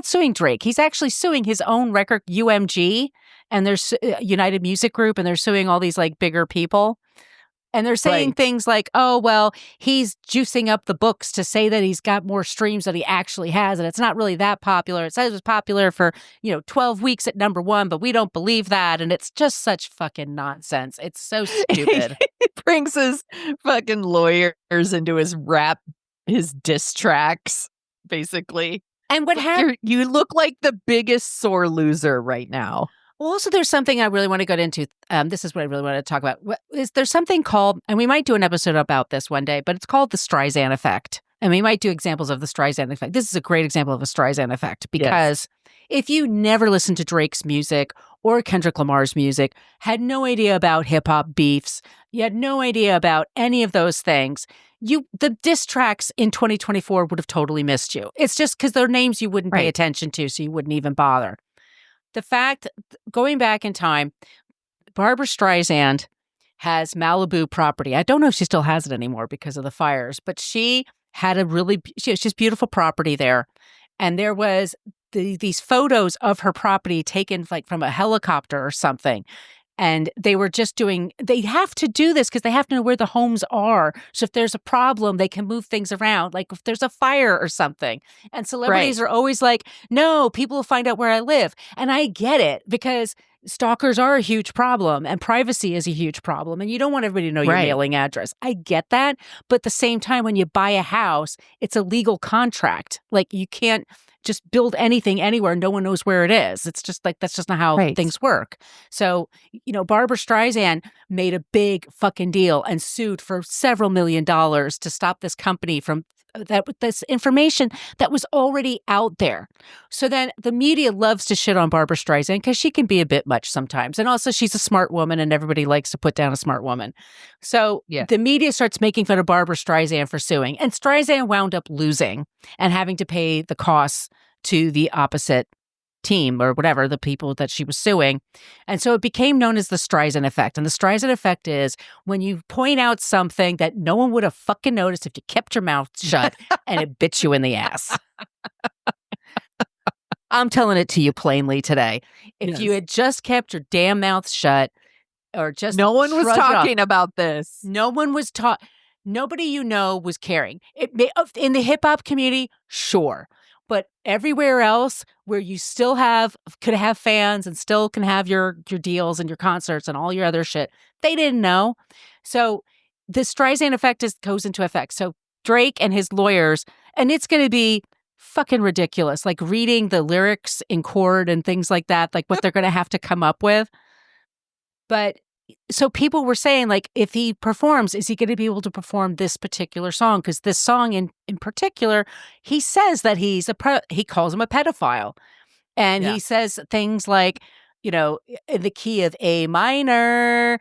I: suing Drake. He's actually suing his own record, UMG, and there's United Music Group, and they're suing all these like bigger people. And they're saying things like, oh, well, he's juicing up the books to say that he's got more streams than he actually has. And it's not really that popular. It says it was popular for, 12 weeks at number one, but we don't believe that. And it's just such fucking nonsense. It's so stupid.
H: He brings his fucking lawyers into his diss tracks, basically.
I: And what happened?
H: You look like the biggest sore loser right now.
I: Well, also, there's something I really want to get into. This is what I really want to talk about. There's something called, and we might do an episode about this one day, but it's called the Streisand effect. And we might do examples of the Streisand effect. This is a great example of a Streisand effect because if you never listened to Drake's music or Kendrick Lamar's music, had no idea about hip-hop beefs, you had no idea about any of those things, the diss tracks in 2024 would have totally missed you. It's just because they're names you wouldn't pay attention to, so you wouldn't even bother. The fact, going back in time, Barbra Streisand has Malibu property. I don't know if she still has it anymore because of the fires, but she had she has beautiful property there. And there was these photos of her property taken like from a helicopter or something. And they were just they have to do this because they have to know where the homes are. So if there's a problem, they can move things around, like if there's a fire or something. And celebrities are always like, no, people will find out where I live. And I get it because stalkers are a huge problem and privacy is a huge problem. And you don't want everybody to know your mailing address. I get that. But at the same time, when you buy a house, it's a legal contract. Like you can't just build anything anywhere. No one knows where it is. It's just like, that's just not how things work. So, Barbara Streisand made a big fucking deal and sued for several $1 million to stop this company from this information that was already out there. So then the media loves to shit on Barbara Streisand because she can be a bit much sometimes. And also she's a smart woman and everybody likes to put down a smart woman. So the media starts making fun of Barbara Streisand for suing. And Streisand wound up losing and having to pay the costs to the opposite team or whatever, the people that she was suing. And so it became known as the Streisand effect. And the Streisand effect is when you point out something that no one would have fucking noticed if you kept your mouth shut and it bit you in the ass. I'm telling it to you plainly today. If you had just kept your damn mouth shut or just
H: no one was talking about this.
I: No one was nobody was caring. In the hip hop community, sure. But everywhere else where you still could have fans and still can have your deals and your concerts and all your other shit, they didn't know. So the Streisand effect goes into effect. So Drake and his lawyers, and it's going to be fucking ridiculous, like reading the lyrics in chord and things like that, like what they're going to have to come up with. But so people were saying, like, if he performs, is he going to be able to perform this particular song? Because this song in particular, he says that he calls him a pedophile. And he says things like, in the key of A minor.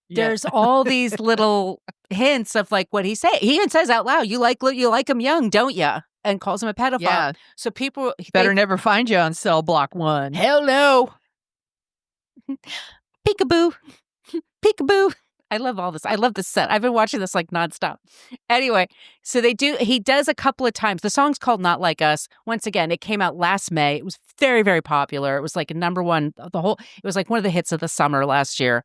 I: There's all these little hints of like what he say. He even says out loud, you like him young, don't you? And calls him a pedophile. Yeah. So people
H: better never find you on cell block 1.
I: Hell no. Peekaboo. Peekaboo. I love all this. I love this set. I've been watching this like nonstop. Anyway, so he does a couple of times. The song's called Not Like Us. Once again, it came out last May. It was very, very popular. It was like a number one, it was like one of the hits of the summer last year.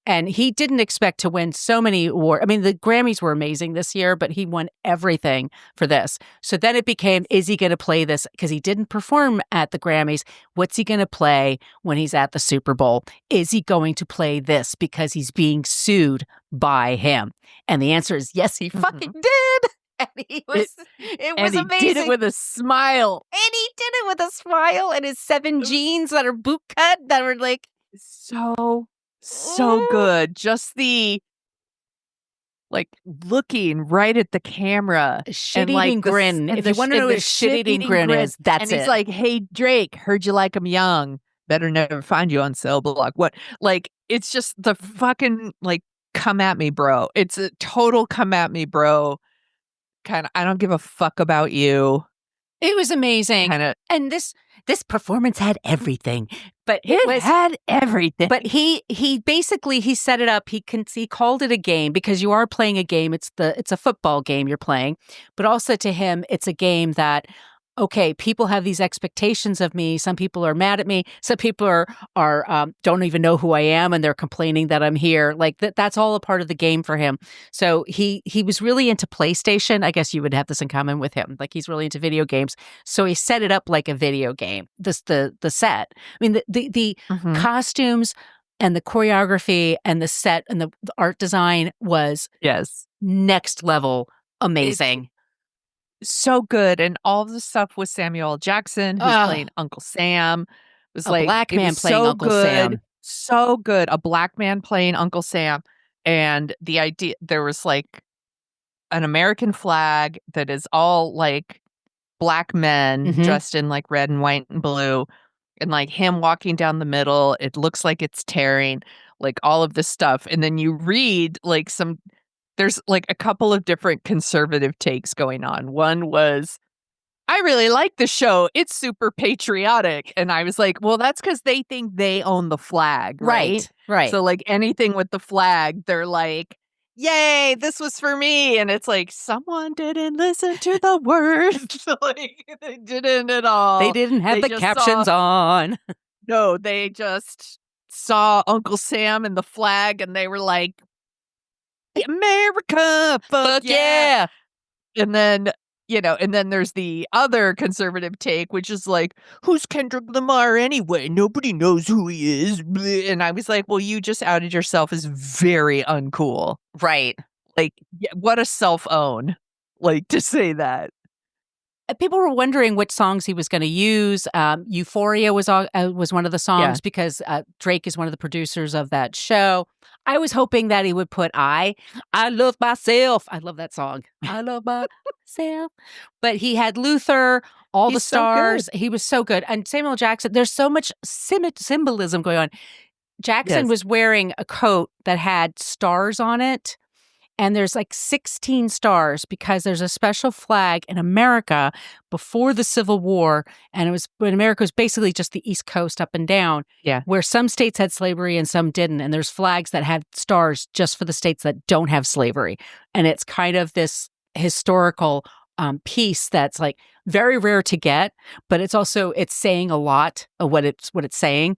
I: And he didn't expect to win so many awards. I mean, the Grammys were amazing this year, but he won everything for this. So then it became, is he going to play this? Because he didn't perform at the Grammys. What's he going to play when he's at the Super Bowl? Is he going to play this because he's being sued by him? And the answer is yes, he fucking did. And it was amazing.
H: He did it with a smile.
I: And he did it with a smile and his 7 jeans that are boot cut that were like
H: so good. Just the like looking right at the camera.
I: Shit-eating grin. If you want to know what a shit-eating grin is, that's it.
H: And he's like, hey, Drake, heard you like him young. Better never find you on cell block. What? Like, it's just the fucking, like, come at me, bro. It's a total come at me, bro. Kind of, I don't give a fuck about you.
I: It was amazing. And this performance had everything. But it
H: had everything.
I: But he basically set it up. He called it a game because you are playing a game. It's a football game you're playing. But also to him, it's a game that, okay, people have these expectations of me. Some people are mad at me. Some people are don't even know who I am and they're complaining that I'm here. Like that's all a part of the game for him. So he was really into PlayStation. I guess you would have this in common with him. Like he's really into video games. So he set it up like a video game. The set. I mean the costumes and the choreography and the set and the art design was next level amazing.
H: So good. And all of the stuff with Samuel L. Jackson, who's playing Uncle Sam. It was like
I: black man playing Uncle Sam.
H: So good. A black man playing Uncle Sam. And the idea, there was like an American flag that is all like black men dressed in like red and white and blue. And like him walking down the middle. It looks like it's tearing, like all of this stuff. And then you read like there's like a couple of different conservative takes going on. One was, I really like the show. It's super patriotic. And I was like, well, that's because they think they own the flag, right?
I: Right.
H: So like anything with the flag, they're like, yay, this was for me. And it's like, someone didn't listen to the words. Like they didn't at all.
I: They didn't have the captions on.
H: No, they just saw Uncle Sam and the flag and they were like, America, fuck yeah. And then and then there's the other conservative take, which is like, who's Kendrick Lamar anyway? Nobody knows who he is. Bleh. And I was like, well, you just outed yourself as very uncool.
I: Right.
H: Like, what a self-own, like, to say that.
I: People were wondering which songs he was going to use. Euphoria was one of the songs because Drake is one of the producers of that show. I was hoping that he would put I love myself. I love that song. I love myself. But he had Luther, All the Stars.
H: So
I: he was so good. And Samuel Jackson, there's so much symbolism going on. Jackson was wearing a coat that had stars on it. And there's like 16 stars because there's a special flag in America before the Civil War. And it was when America was basically just the East Coast up and down, where some states had slavery and some didn't. And there's flags that had stars just for the states that don't have slavery. And it's kind of this historical piece that's like very rare to get, but it's saying a lot of what it's saying.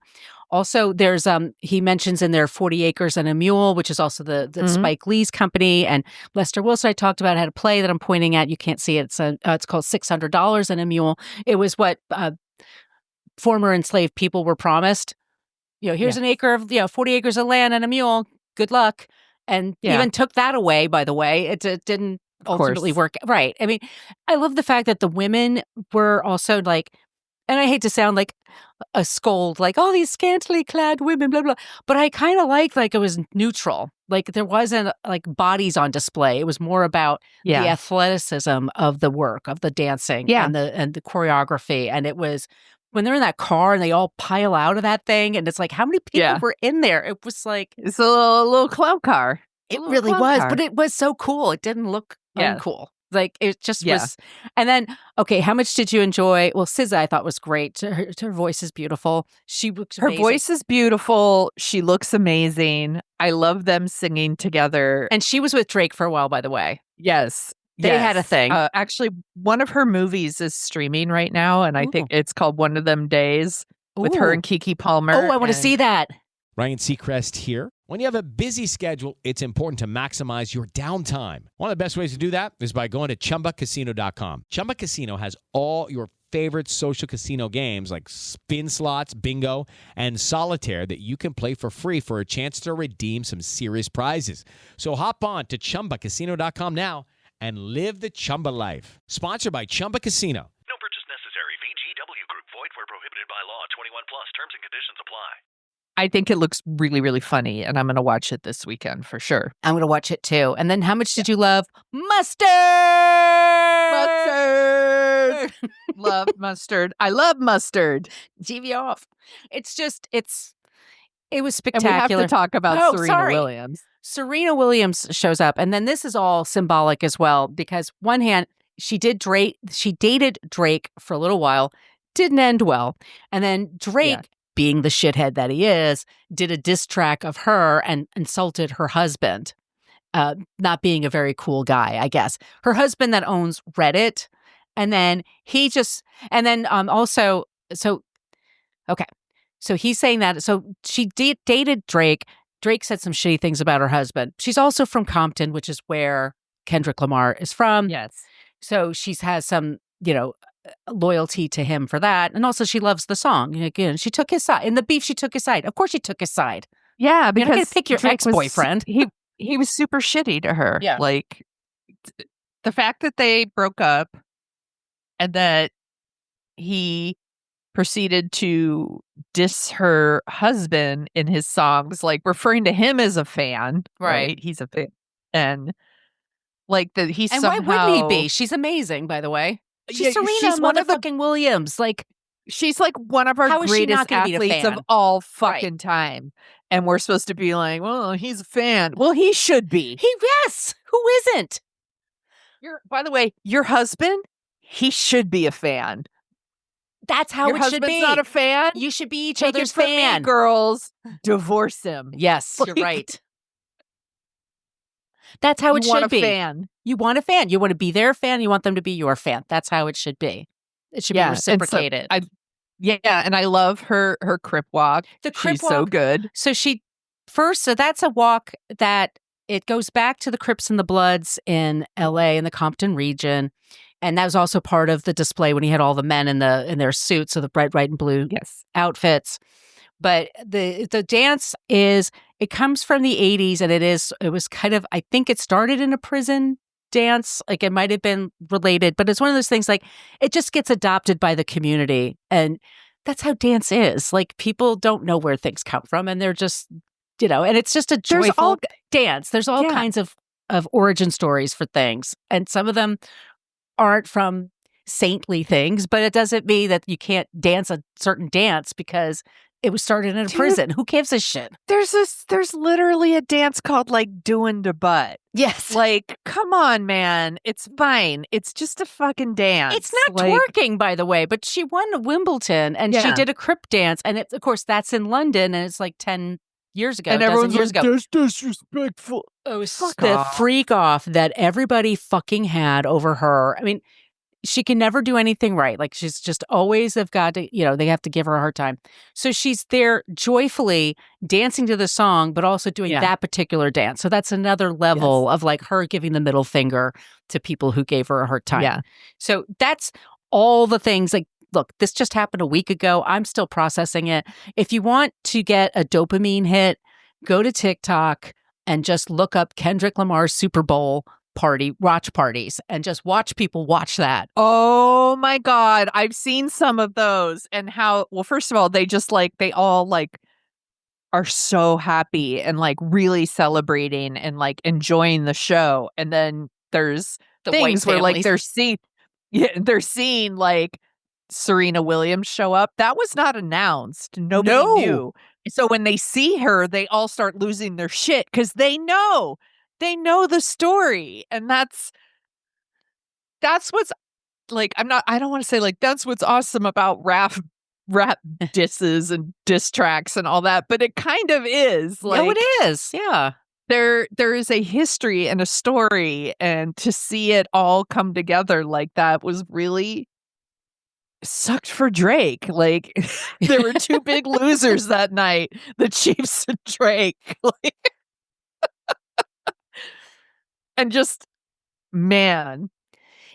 I: Also, there's he mentions in there 40 Acres and a Mule, which is also the Spike Lee's company, and Lester Wilson I talked about had a play that I'm pointing at. You can't see it. It's called $600 and a Mule. It was what former enslaved people were promised. Here's an acre of 40 acres of land and a mule. Good luck. And even took that away. By the way, it didn't ultimately work. Right. I mean, I love the fact that the women were also like. And I hate to sound like a scold, like, oh, these scantily clad women, blah, blah. But I kind of like it was neutral. Like there wasn't like bodies on display. It was more about the athleticism of the work, of the dancing and the choreography. And it was when they're in that car and they all pile out of that thing. And it's like, how many people were in there? It was like.
H: It's a little clown car.
I: It really was. But it was so cool. It didn't look uncool. Like it just was. And then, okay, how much did you enjoy? Well, SZA I thought was great. Her voice is beautiful. She looks amazing.
H: Her voice is beautiful. She looks amazing. I love them singing together.
I: And she was with Drake for a while, by the way.
H: Yes.
I: They had a thing.
H: Actually, one of her movies is streaming right now, and I think it's called One of Them Days with her and Keke Palmer.
I: Oh, I want to see that.
J: Ryan Seacrest here. When you have a busy schedule, it's important to maximize your downtime. One of the best ways to do that is by going to ChumbaCasino.com. Chumba Casino has all your favorite social casino games like spin slots, bingo, and solitaire that you can play for free for a chance to redeem some serious prizes. So hop on to ChumbaCasino.com now and live the Chumba life. Sponsored by Chumba Casino.
D: No purchase necessary. VGW Group. Void where prohibited by law. 21 plus. Terms and conditions apply.
H: I think it looks really, really funny, and I'm going to watch it this weekend for sure.
I: I'm going to watch it too. And then how much did you love mustard?
H: Mustard! Love mustard. I love mustard.
I: TV off. It was spectacular.
H: And we have to talk about Serena Williams.
I: Serena Williams shows up, and then this is all symbolic as well, because one hand, she dated Drake for a little while, didn't end well. And then Drake, being the shithead that he is, did a diss track of her and insulted her husband, not being a very cool guy, I guess. Her husband that owns Reddit. And then so he's saying that. So she dated Drake. Drake said some shitty things about her husband. She's also from Compton, which is where Kendrick Lamar is from.
H: Yes.
I: So she has some, loyalty to him for that. And also she loves the song. Again, she took his side. In the beef, she took his side. Of course she took his side.
H: Yeah, because
I: you're not going to pick your ex-boyfriend.
H: He was super shitty to her.
I: Yeah.
H: Like, the fact that they broke up and that he proceeded to diss her husband in his songs, like referring to him as a fan. Right. He's a fan. And like that he's
I: and
H: somehow...
I: why wouldn't he be? She's amazing, by the way. She's Serena
H: she's one of the
I: motherfucking Williams. Like,
H: she's like one of our greatest athletes of all fucking time. And we're supposed to be like, well, he's a fan. Well, he should be.
I: Yes. Who isn't?
H: By the way, your husband, he should be a fan.
I: That's how
H: your
I: it should be.
H: Your husband's not a fan?
I: You should be each
H: Take
I: other's
H: it from
I: fan.
H: me, girls. Divorce him.
I: Yes, you're right. That's how it should be.
H: You want a fan.
I: You want a fan. You want to be their fan. You want them to be your fan. That's how it should be. It should be reciprocated.
H: And I love her Crip walk.
I: The Crip
H: She's
I: walk.
H: so good.
I: So that's a walk that it goes back to the Crips and the Bloods in LA in the Compton region. And that was also part of the display when he had all the men in their suits, so the bright, white, and blue outfits. But the dance it comes from the 80s, and it was kind of, I think it started in a prison dance. Like it might have been related, but it's one of those things like it just gets adopted by the community. And that's how dance is. Like people don't know where things come from, and they're just, and it's just a joyful dance. There's all kinds of origin stories for things. And some of them aren't from saintly things, but it doesn't mean that you can't dance a certain dance because it was started in a prison. Who gives a shit?
H: There's literally a dance called like doing the butt.
I: Yes.
H: Like, come on, man. It's fine. It's just a fucking dance.
I: It's not twerking, by the way, but she won Wimbledon and she did a crip dance. And of course, that's in London, and it's like 10 years ago.
H: And everyone's like, that's disrespectful.
I: It was the freak off that everybody fucking had over her. I mean, she can never do anything right. Like she's just always have got to, they have to give her a hard time. So she's there joyfully dancing to the song, but also doing that particular dance. So that's another level of like her giving the middle finger to people who gave her a hard time.
H: Yeah.
I: So that's all the things like, look, this just happened a week ago. I'm still processing it. If you want to get a dopamine hit, go to TikTok and just look up Kendrick Lamar's Super Bowl watch parties and just watch people watch that.
H: Oh my God. I've seen some of those and first of all, they all like are so happy and like really celebrating and like enjoying the show. And then there's
I: the
H: things where like they're seeing like Serena Williams show up. That was not announced. Nobody knew. So when they see her, they all start losing their shit because they know the story. And that's what's like, I don't want to say like, that's what's awesome about rap disses and diss tracks and all that, but it kind of is. Like,
I: no, it is. Yeah.
H: There is a history and a story, and to see it all come together like that was really sucked for Drake. Like there were two big losers that night, the Chiefs and Drake. And just, man.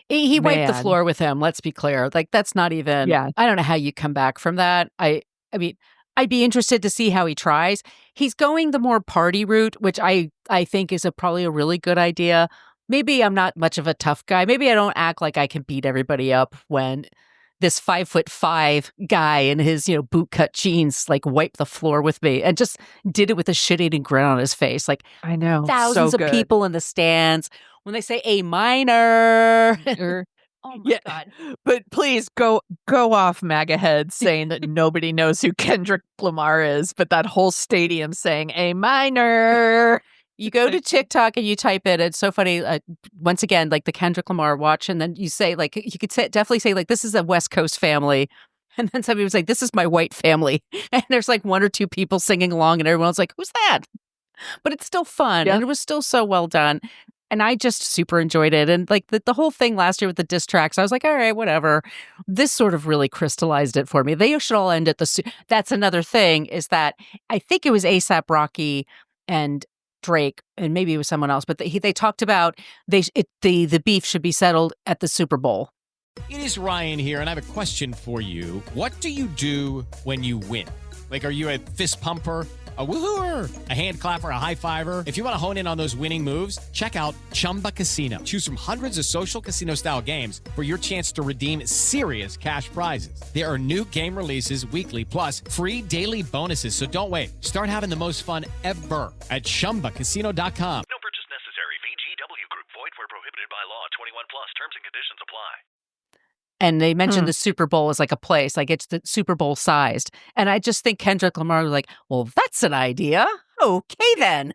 I: He wiped the floor with him, let's be clear. Like, that's not even, I don't know how you come back from that. I mean, I'd be interested to see how he tries. He's going the more party route, which I think is probably a really good idea. Maybe I'm not much of a tough guy. Maybe I don't act like I can beat everybody up when this 5'5" guy in his, bootcut jeans, like wiped the floor with me and just did it with a shit-eating grin on his face. Like,
H: I know,
I: thousands of people in the stands when they say A minor. Oh my God.
H: But please go off, MAGA heads, saying that nobody knows who Kendrick Lamar is, but that whole stadium saying A minor.
I: You go to TikTok and you type it. It's so funny. Once again, like the Kendrick Lamar watch, and then you say, like, you could definitely say, like, this is a West Coast family. And then somebody was like, this is my white family. And there's like one or two people singing along, and everyone's like, who's that? But it's still fun. And it was still so well done. And I just super enjoyed it. And like the whole thing last year with the diss tracks, I was like, all right, whatever. This sort of really crystallized it for me. They should all end at that's another thing, is that I think it was A$AP Rocky and Drake, and maybe it was someone else, but they talked about the beef should be settled at the Super Bowl.
J: It is Ryan here, and I have a question for you. What do you do when you win? Like, are you a fist pumper, a woohooer, a hand clapper, a high fiver? If you want to hone in on those winning moves, check out Chumba Casino. Choose from hundreds of social casino style games for your chance to redeem serious cash prizes. There are new game releases weekly, plus free daily bonuses. So don't wait. Start having the most fun ever at ChumbaCasino.com.
D: No purchase necessary. VGW Group. Void where prohibited by law. 21 plus. Terms and conditions apply.
I: And they mentioned the Super Bowl as like a place, like it's the Super Bowl sized. And I just think Kendrick Lamar was like, well, that's an idea. Okay, then.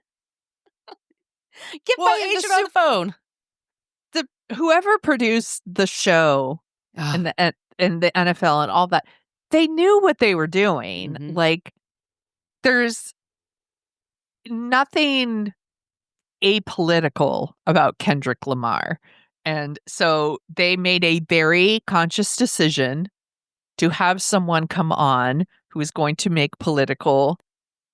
I: Get my agent on the phone.
H: Whoever produced the show and the NFL and all that, they knew what they were doing. Mm-hmm. Like, there's nothing apolitical about Kendrick Lamar. And so they made a very conscious decision to have someone come on who is going to make political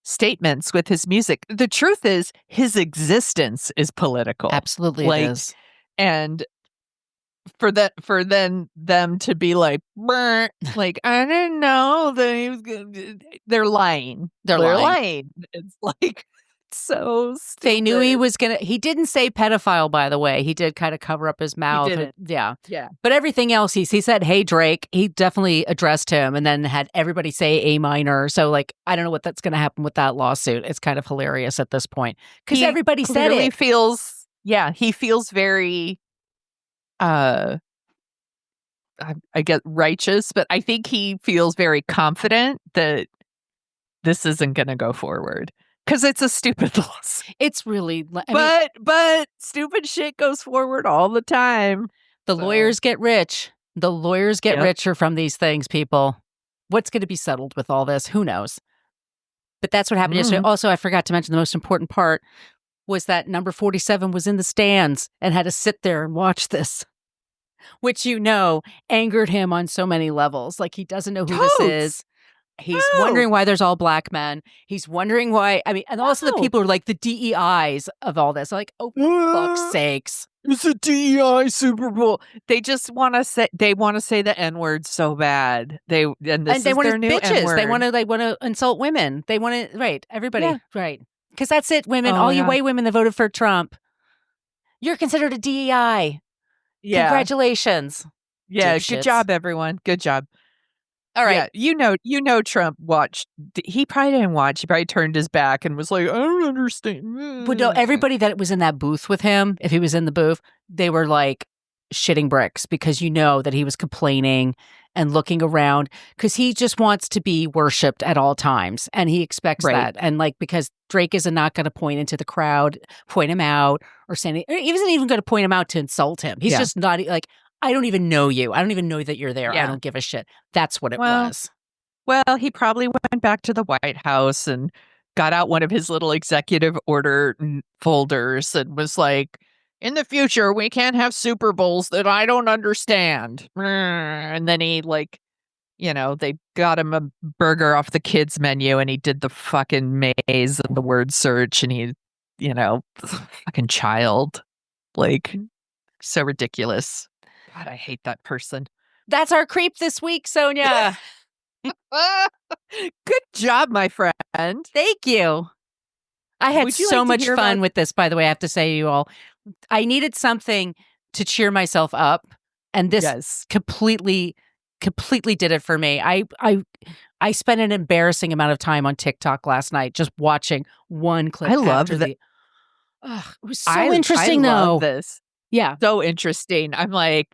H: statements with his music. The truth is, his existence is political.
I: Absolutely,
H: like,
I: it is.
H: And them to be like, "Brr," like, I didn't know that he was gonna. They're lying.
I: They're lying.
H: It's like so stupid.
I: They knew he was gonna. He didn't say pedophile, by the way. He did kind of cover up his mouth.
H: didn't.
I: Yeah.
H: But
I: everything else, he said, "Hey, Drake." He definitely addressed him, and then had everybody say A minor. So, like, I don't know what that's going to happen with that lawsuit. It's kind of hilarious at this point because everybody said it.
H: He feels very, I get righteous, but I think he feels very confident that this isn't going to go forward. Because it's a stupid lawsuit.
I: It's really,
H: but stupid shit goes forward all the time.
I: Lawyers get rich. The lawyers get richer from these things, people. What's going to be settled with all this? Who knows? But that's what happened yesterday. Also, I forgot to mention the most important part was that number 47 was in the stands and had to sit there and watch this, which, angered him on so many levels. Like, he doesn't know who this is. He's wondering why there's all black men. He's wondering why. I mean, and also the people are like the DEIs of all this. Like, oh, for fuck's sakes.
H: It's a DEI Super Bowl. They just want to say the N-word so bad. They want
I: their new bitches. N-word. They want to insult women. They want to everybody. Yeah. Right. Because that's it, women. All you white women that voted for Trump. You're considered a DEI. Yeah. Congratulations.
H: Yeah, good job, everyone. Good job.
I: All right.
H: Yeah, Trump watched. He probably didn't watch. He probably turned his back and was like, I don't understand.
I: But no, everybody that was in that booth with him, if he was in the booth, they were like shitting bricks because that he was complaining and looking around because he just wants to be worshipped at all times. And he expects that. And because Drake is not going to point into the crowd, point him out or say anything. He isn't even going to point him out to insult him. He's just not like, I don't even know you. I don't even know that you're there. I don't give a shit. That's what it was.
H: Well, he probably went back to the White House and got out one of his little executive order folders and was like, in the future, we can't have Super Bowls that I don't understand. And then he they got him a burger off the kids menu and he did the fucking maze and the word search and he, fucking child. Like, so ridiculous. God, I hate that person.
I: That's our creep this week, Sonia.
H: Good job, my friend.
I: Thank you. I had so much fun with this, by the way, I have to say to you all. I needed something to cheer myself up, and this completely did it for me. I spent an embarrassing amount of time on TikTok last night just watching one clip.
H: I loved that.
I: It was so interesting, though.
H: I love this.
I: Yeah.
H: So interesting. I'm like,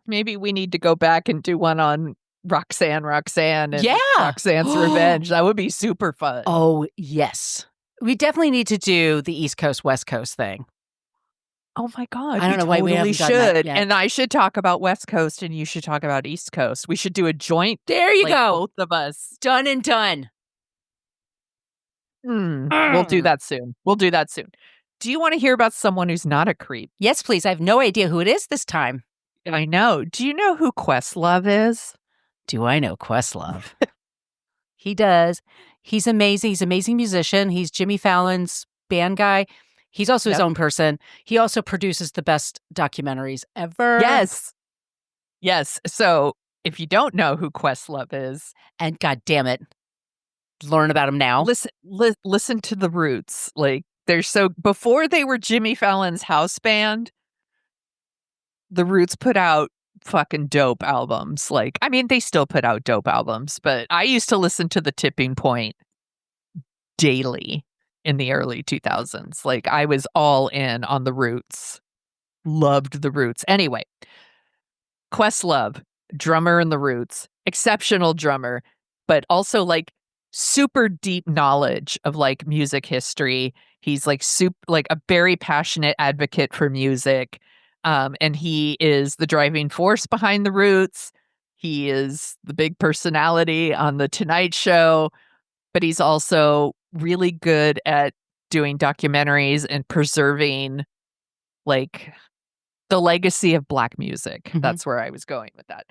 H: maybe we need to go back and do one on Roxanne and Roxanne's Revenge. That would be super fun.
I: Oh, yes. We definitely need to do the East Coast, West Coast thing.
H: Oh my God.
I: I don't know why we haven't done that yet.
H: And I should talk about West Coast and you should talk about East Coast. We should do a joint.
I: There you go.
H: Both of us.
I: Done and done.
H: We'll do that soon. Do you want to hear about someone who's not a creep?
I: Yes, please. I have no idea who it is this time.
H: I know. Do you know who Questlove is?
I: Do I know Questlove? He does. He's amazing. He's an amazing musician. He's Jimmy Fallon's band guy. He's also his own person. He also produces the best documentaries ever.
H: Yes. So if you don't know who Questlove is,
I: and God damn it, learn about him now.
H: Listen to the roots. Like, before they were Jimmy Fallon's house band, the Roots put out fucking dope albums. Like, I mean, they still put out dope albums, but I used to listen to The Tipping Point daily in the early 2000s. Like, I was all in on the Roots. Loved the Roots. Anyway, Questlove, drummer in the Roots, exceptional drummer, but also like super deep knowledge of like music history. He's like a very passionate advocate for music. And he is the driving force behind the Roots. He is the big personality on the Tonight Show, but he's also really good at doing documentaries and preserving like the legacy of Black music. Mm-hmm. That's where I was going with that.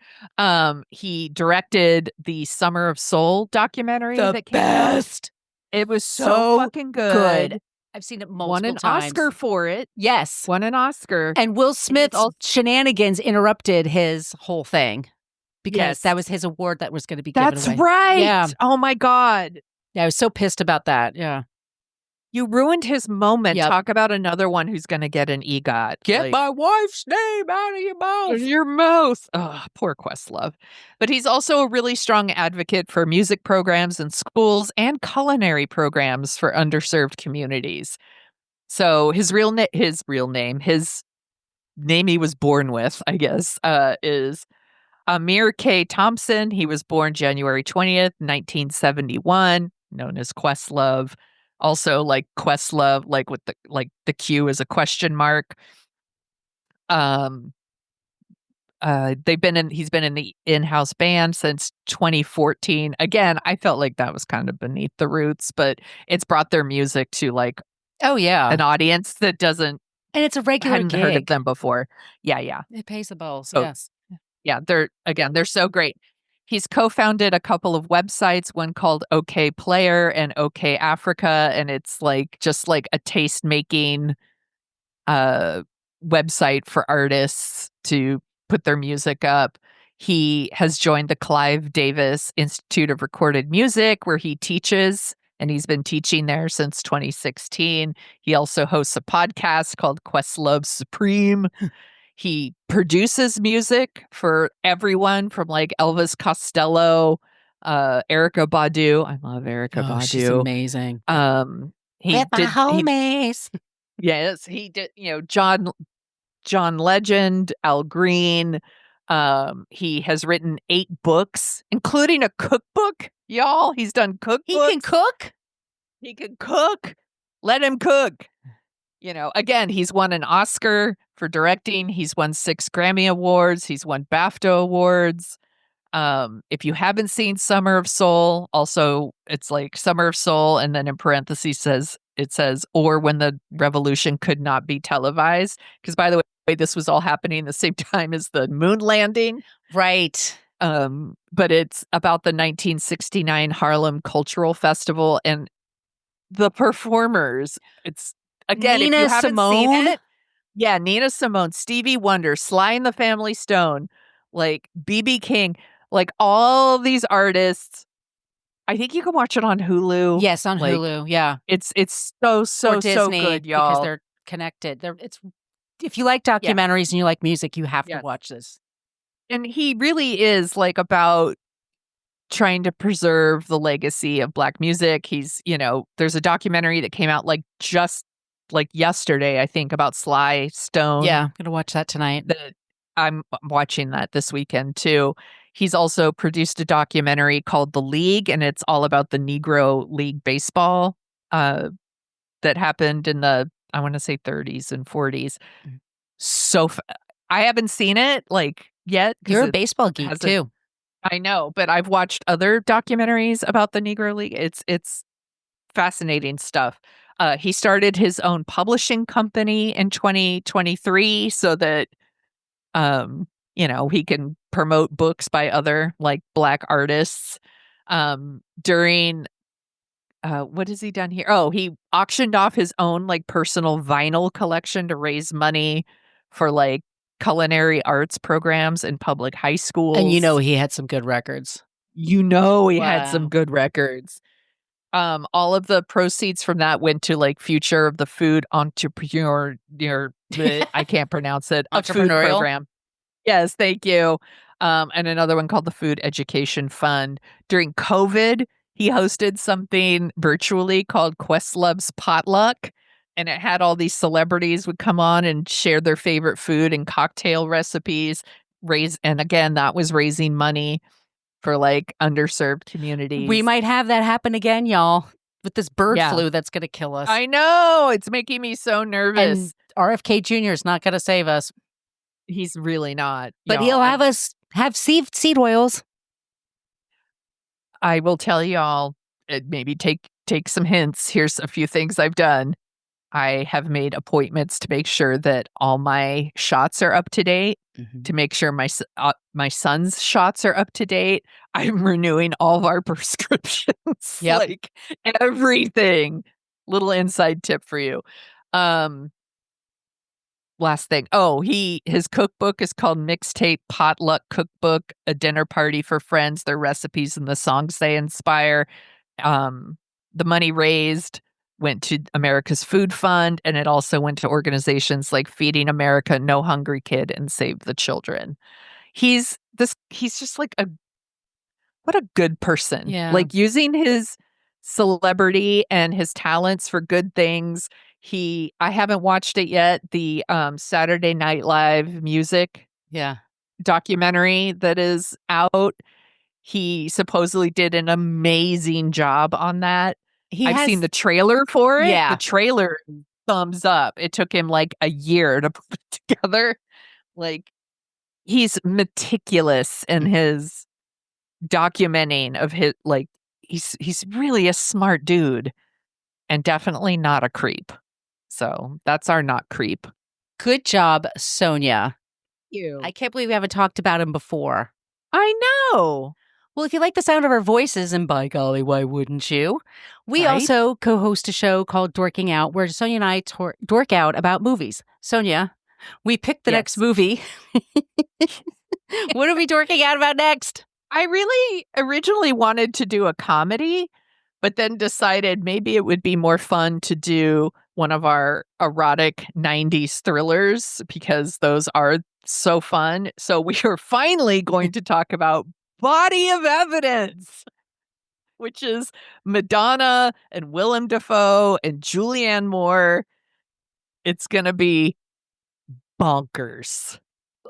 H: He directed the Summer of Soul documentary that came out. It was so fucking good.
I: I've seen it multiple
H: Won an
I: times.
H: Oscar for it.
I: Yes.
H: Won an Oscar.
I: And Will Smith's shenanigans interrupted his whole thing because that was his award that was going to be given away.
H: That's right.
I: Yeah.
H: Oh, my God.
I: Yeah, I was so pissed about that. Yeah.
H: You ruined his moment.
I: Yep.
H: Talk about another one who's going to get an EGOT.
J: Get my wife's name out of your mouth.
H: Your mouth. Oh, poor Questlove. But he's also a really strong advocate for music programs in schools and culinary programs for underserved communities. So his name he was born with, I guess, is Amir K. Thompson. He was born January 20th, 1971, known as Questlove. Also, like Questlove, like with the Q is a question mark. He's been in the in-house band since 2014. Again, I felt like that was kind of beneath the roots, but it's brought their music to like an audience that doesn't
I: and it's a regular
H: hadn't
I: gig.
H: heard of them before. Yeah.
I: It pays the bills.
H: So,
I: yes.
H: Yeah, they're so great. He's co-founded a couple of websites, one called OK Player and OK Africa, and it's like just like a taste-making website for artists to put their music up. He has joined the Clive Davis Institute of Recorded Music, where he teaches, and he's been teaching there since 2016. He also hosts a podcast called Questlove Supreme. He produces music for everyone from like Elvis Costello, Erykah Badu. I love Erykah Badu.
I: She's amazing.
H: He
I: With my
H: did,
I: homies.
H: Yes, he did. John Legend, Al Green. He has written 8 books, including a cookbook. Y'all, he's done cookbooks.
I: He can cook.
H: He can cook. Let him cook. Again, he's won an Oscar for directing. He's won 6 Grammy Awards. He's won BAFTA Awards. If you haven't seen Summer of Soul, also it's like Summer of Soul, and then in parentheses it says, or when the revolution could not be televised. Because by the way, this was all happening the same time as the moon landing.
I: Right.
H: But it's about the 1969 Harlem Cultural Festival and the performers. It's again,
I: Nina
H: if you haven't seen
I: Simone?
H: it, yeah, Nina Simone, Stevie Wonder, Sly and the Family Stone, like BB King, like all these artists. I think you can watch it on Hulu.
I: Yes, on
H: Like,
I: Hulu. Yeah.
H: It's so
I: Or Disney,
H: good, y'all.
I: because they're connected. If you like documentaries and you like music, you have to watch this.
H: And he really is like about trying to preserve the legacy of Black music. He's, there's a documentary that came out like just like yesterday, I think, about Sly Stone.
I: Yeah, I'm gonna watch that tonight.
H: I'm watching that this weekend too. He's also produced a documentary called The League, and it's all about the Negro League baseball that happened in the, I want to say 30s and 40s. So I haven't seen it like yet.
I: You're a baseball geek too.
H: I know, but I've watched other documentaries about the Negro League. It's fascinating stuff. He started his own publishing company in 2023 so that, he can promote books by other like Black artists. During, what has he done here? Oh, he auctioned off his own like personal vinyl collection to raise money for like culinary arts programs in public high schools.
I: And he had some good records.
H: He had some good records. All of the proceeds from that went to like Future of the Food Entrepreneur. I can't pronounce it. A food
I: Entrepreneurial
H: program. Yes, thank you. And another one called the Food Education Fund. During COVID, he hosted something virtually called Questlove's Potluck, and it had all these celebrities would come on and share their favorite food and cocktail recipes. And again, that was raising money for like underserved communities.
I: We might have that happen again, y'all, with this bird flu that's going to kill us.
H: I know. It's making me so nervous.
I: And RFK Jr. is not going to save us.
H: He's really not.
I: But he'll have us have seed oils.
H: I will tell y'all, maybe take some hints. Here's a few things I've done. I have made appointments to make sure that all my shots are up to date, to make sure my son's shots are up to date. I'm renewing all of our prescriptions.
I: Yep.
H: Like everything. Little inside tip for you. Last thing. Oh, his cookbook is called Mixtape Potluck Cookbook, a dinner party for friends, their recipes and the songs they inspire. The money raised went to America's Food Fund, and it also went to organizations like Feeding America, No Hungry Kid, and Save the Children. He's just like what a good person.
I: Yeah.
H: Like using his celebrity and his talents for good things. I haven't watched it yet, the Saturday Night Live music documentary that is out. He supposedly did an amazing job on that. I've seen the trailer for it.
I: Yeah.
H: The trailer, thumbs up. It took him like a year to put it together. Like, he's meticulous in his documenting of his, like, he's really a smart dude and definitely not a creep. So that's our not creep.
I: Good job, Sonia.
H: Thank you.
I: I can't believe we haven't talked about him before.
H: I know.
I: Well, if you like the sound of our voices, and by golly, why wouldn't you? We
H: Right?
I: also co-host a show called Dorking Out, where Sonia and I dork out about movies. Sonia, we picked the next movie. What are we dorking out about next?
H: I really originally wanted to do a comedy, but then decided maybe it would be more fun to do one of our erotic 90s thrillers because those are so fun. So we are finally going to talk about Body of Evidence, which is Madonna and Willem Dafoe and Julianne Moore. It's going to be bonkers.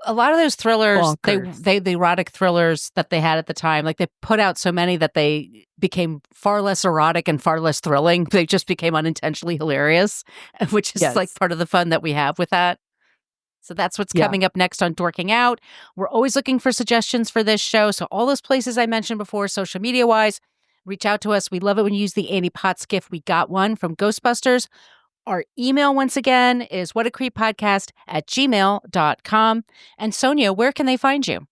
I: A lot of those thrillers,
H: Bonkers.
I: the erotic thrillers that they had at the time, like they put out so many that they became far less erotic and far less thrilling. They just became unintentionally hilarious, which is like part of the fun that we have with that. So that's what's coming up next on Dorking Out. We're always looking for suggestions for this show. So all those places I mentioned before, social media-wise, reach out to us. We love it when you use the Annie Potts gift. We got one from Ghostbusters. Our email, once again, is whatacreeppodcast@gmail.com. And Sonia, where can they find you?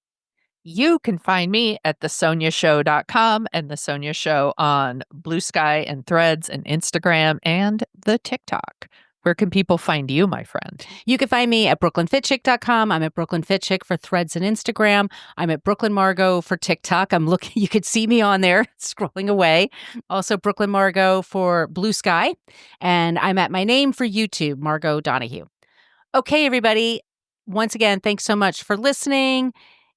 H: You can find me at thesoniashow.com and The Sonia Show on Blue Sky and Threads and Instagram and the TikTok. Where can people find you, my friend?
I: You can find me at brooklynfitchick.com. I'm at brooklynfitchick for Threads and Instagram. I'm at Brooklyn Margo for TikTok. I'm looking, you could see me on there scrolling away. Also Brooklyn Margo for Blue Sky. And I'm at my name for YouTube, Margo Donahue. Okay, everybody. Once again, thanks so much for listening.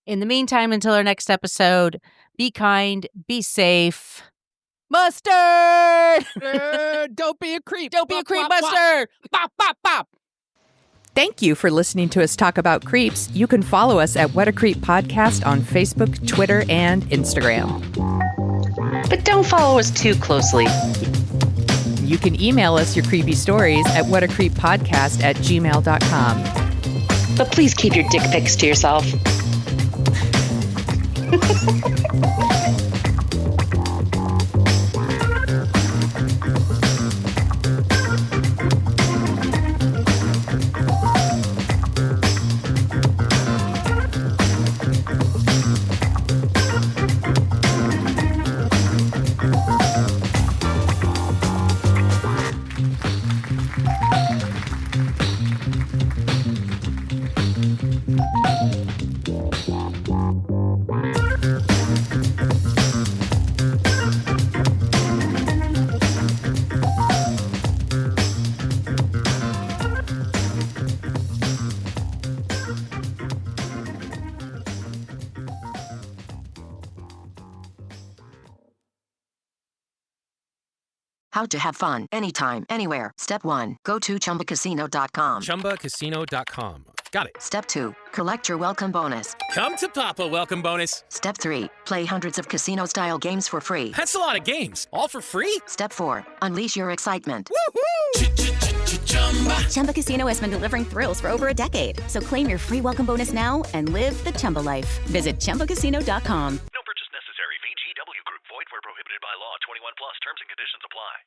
I: In the meantime, until our next episode, be kind, be safe. Mustard!
H: Don't be a creep.
I: Don't be a creep, Mustard! Bop, bop, bop!
H: Thank you for listening to us talk about creeps. You can follow us at What a Creep Podcast on Facebook, Twitter, and Instagram.
G: But don't follow us too closely.
H: You can email us your creepy stories at whatacreeppodcast@gmail.com.
G: But please keep your dick pics to yourself.
K: How to have fun anytime, anywhere. Step 1. Go to chumbacasino.com.
B: ChumbaCasino.com. Got it.
K: Step 2. Collect your welcome bonus.
B: Come to Papa welcome bonus.
K: Step 3. Play hundreds of casino-style games for free.
B: That's a lot of games. All for free?
K: Step 4. Unleash your excitement.
C: Chumba Casino has been delivering thrills for over a decade. So claim your free welcome bonus now and live the Chumba life. Visit ChumbaCasino.com.
D: No